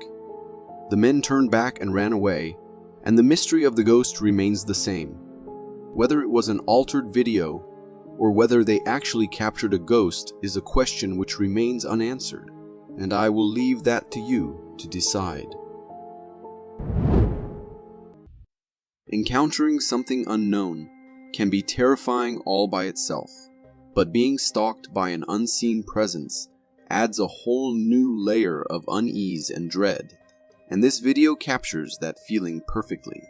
The men turned back and ran away, and the mystery of the ghost remains the same. Whether it was an altered video or whether they actually captured a ghost is a question which remains unanswered, and I will leave that to you to decide. Encountering something unknown can be terrifying all by itself, but being stalked by an unseen presence adds a whole new layer of unease and dread, and this video captures that feeling perfectly.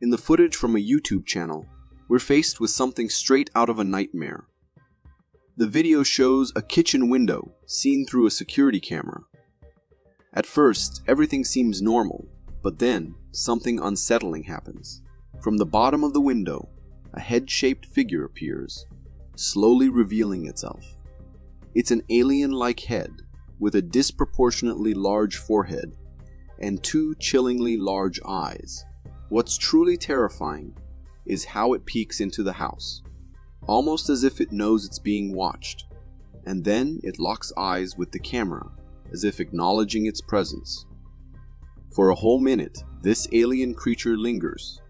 In the footage from a YouTube channel, we're faced with something straight out of a nightmare. The video shows a kitchen window seen through a security camera. At first, everything seems normal, but then something unsettling happens. From the bottom of the window, a head-shaped figure appears, slowly revealing itself. It's an alien-like head with a disproportionately large forehead and two chillingly large eyes. What's truly terrifying is how it peeks into the house, almost as if it knows it's being watched, and then it locks eyes with the camera, as if acknowledging its presence. For a whole minute, this alien creature lingers,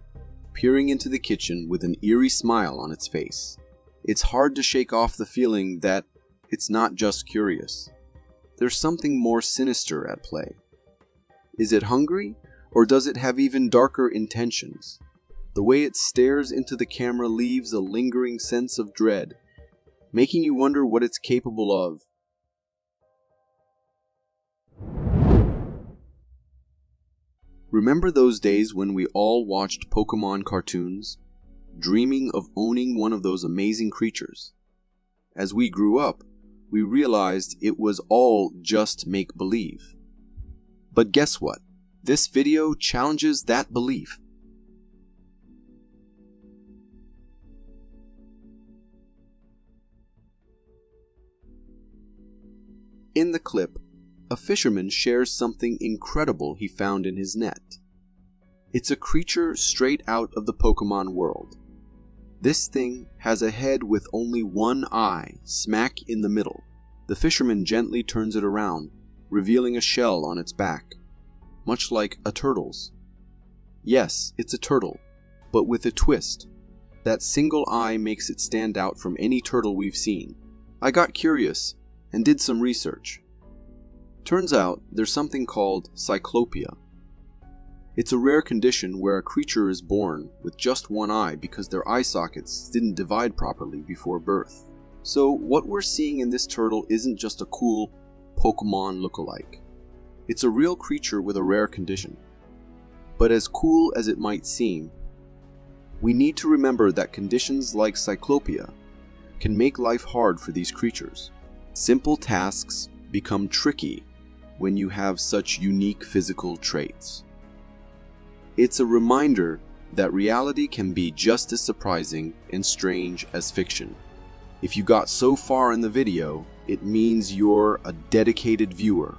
peering into the kitchen with an eerie smile on its face. It's hard to shake off the feeling that it's not just curious. There's something more sinister at play. Is it hungry, or does it have even darker intentions? The way it stares into the camera leaves a lingering sense of dread, making you wonder what it's capable of. Remember those days when we all watched Pokemon cartoons, dreaming of owning one of those amazing creatures? As we grew up, we realized it was all just make-believe. But guess what? This video challenges that belief. In the clip, a fisherman shares something incredible he found in his net. It's a creature straight out of the Pokemon world. This thing has a head with only one eye smack in the middle. The fisherman gently turns it around, revealing a shell on its back, much like a turtle's. Yes, it's a turtle, but with a twist. That single eye makes it stand out from any turtle we've seen. I got curious and did some research. Turns out there's something called cyclopia. It's a rare condition where a creature is born with just one eye because their eye sockets didn't divide properly before birth. So what we're seeing in this turtle isn't just a cool Pokemon lookalike. It's a real creature with a rare condition. But as cool as it might seem, we need to remember that conditions like cyclopia can make life hard for these creatures. Simple tasks become tricky when you have such unique physical traits. It's a reminder that reality can be just as surprising and strange as fiction. If you got so far in the video, it means you're a dedicated viewer.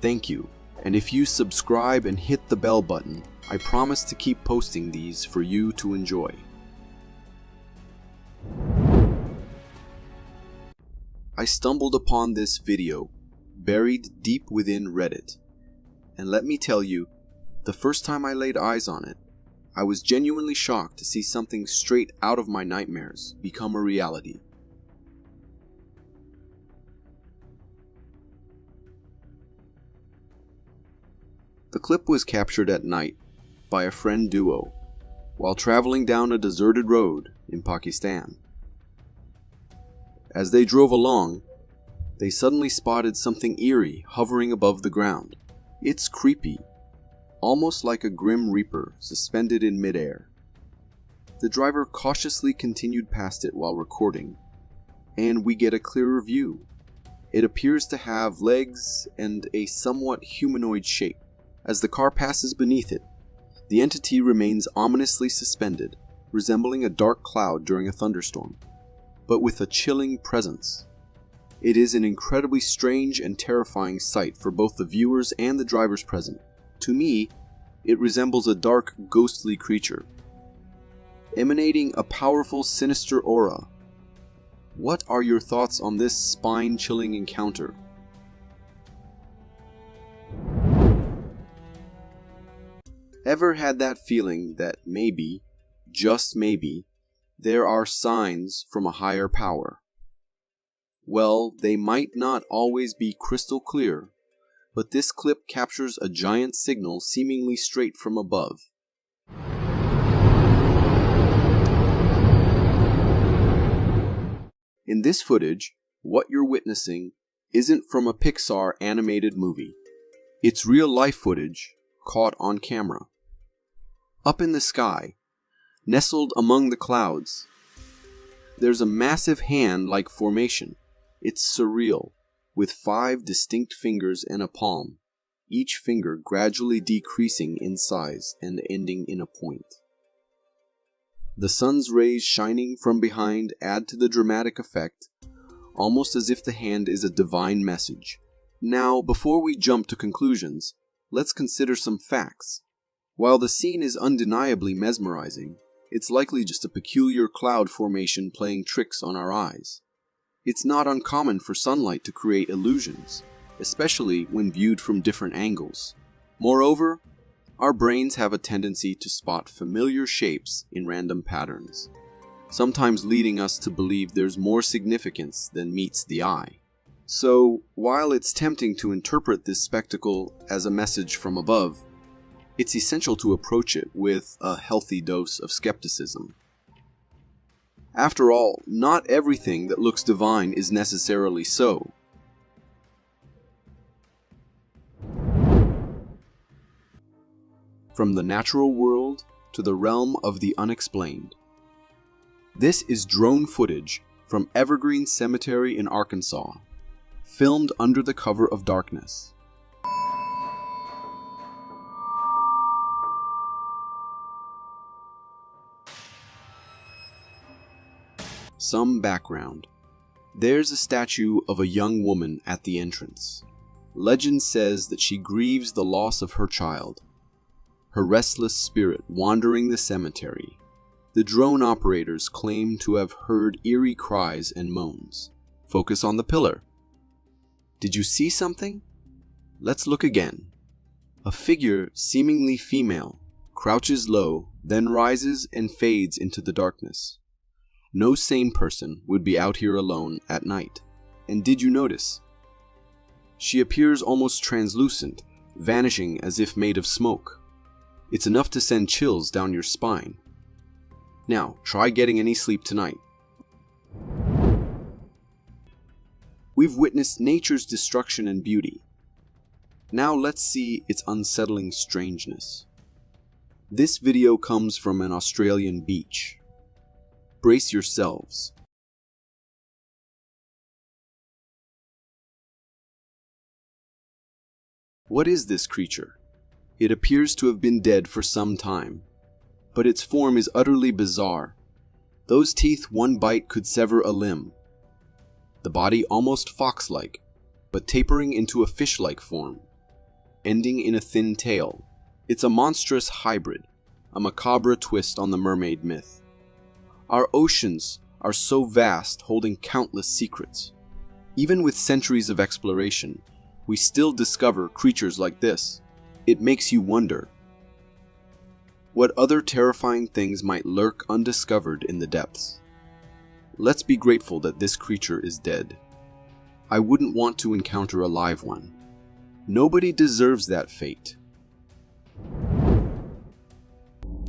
Thank you. And if you subscribe and hit the bell button, I promise to keep posting these for you to enjoy. I stumbled upon this video, buried deep within Reddit. And let me tell you, the first time I laid eyes on it, I was genuinely shocked to see something straight out of my nightmares become a reality. The clip was captured at night by a friend duo while traveling down a deserted road in Pakistan. As they drove along, they suddenly spotted something eerie hovering above the ground. It's creepy, almost like a grim reaper suspended in midair. The driver cautiously continued past it while recording, and we get a clearer view. It appears to have legs and a somewhat humanoid shape. As the car passes beneath it, the entity remains ominously suspended, resembling a dark cloud during a thunderstorm, but with a chilling presence. It is an incredibly strange and terrifying sight for both the viewers and the drivers present. To me, it resembles a dark, ghostly creature, emanating a powerful, sinister aura. What are your thoughts on this spine-chilling encounter? Ever had that feeling that maybe, just maybe, there are signs from a higher power? Well, they might not always be crystal clear, but this clip captures a giant signal seemingly straight from above. In this footage, what you're witnessing isn't from a Pixar animated movie. It's real-life footage caught on camera. Up in the sky, nestled among the clouds, there's a massive hand-like formation. It's surreal, with 5 distinct fingers and a palm, each finger gradually decreasing in size and ending in a point. The sun's rays shining from behind add to the dramatic effect, almost as if the hand is a divine message. Now, before we jump to conclusions, let's consider some facts. While the scene is undeniably mesmerizing, it's likely just a peculiar cloud formation playing tricks on our eyes. It's not uncommon for sunlight to create illusions, especially when viewed from different angles. Moreover, our brains have a tendency to spot familiar shapes in random patterns, sometimes leading us to believe there's more significance than meets the eye. So, while it's tempting to interpret this spectacle as a message from above, it's essential to approach it with a healthy dose of skepticism. After all, not everything that looks divine is necessarily so. From the natural world to the realm of the unexplained. This is drone footage from Evergreen Cemetery in Arkansas, filmed under the cover of darkness. Some background. There's a statue of a young woman at the entrance. Legend says that she grieves the loss of her child, her restless spirit wandering the cemetery. The drone operators claim to have heard eerie cries and moans. Focus on the pillar. Did you see something? Let's look again. A figure, seemingly female, crouches low, then rises and fades into the darkness. No sane person would be out here alone at night. And did you notice? She appears almost translucent, vanishing as if made of smoke. It's enough to send chills down your spine. Now, try getting any sleep tonight. We've witnessed nature's destruction and beauty. Now let's see its unsettling strangeness. This video comes from an Australian beach. Brace yourselves. What is this creature? It appears to have been dead for some time, but its form is utterly bizarre. Those teeth one bite could sever a limb. The body almost fox-like, but tapering into a fish-like form. ending in a thin tail. It's a monstrous hybrid, a macabre twist on the mermaid myth. Our oceans are so vast, holding countless secrets. Even with centuries of exploration, we still discover creatures like this. It makes you wonder what other terrifying things might lurk undiscovered in the depths. Let's be grateful that this creature is dead. I wouldn't want to encounter a live one. Nobody deserves that fate.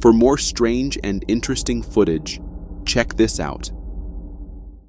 For more strange and interesting footage, check this out.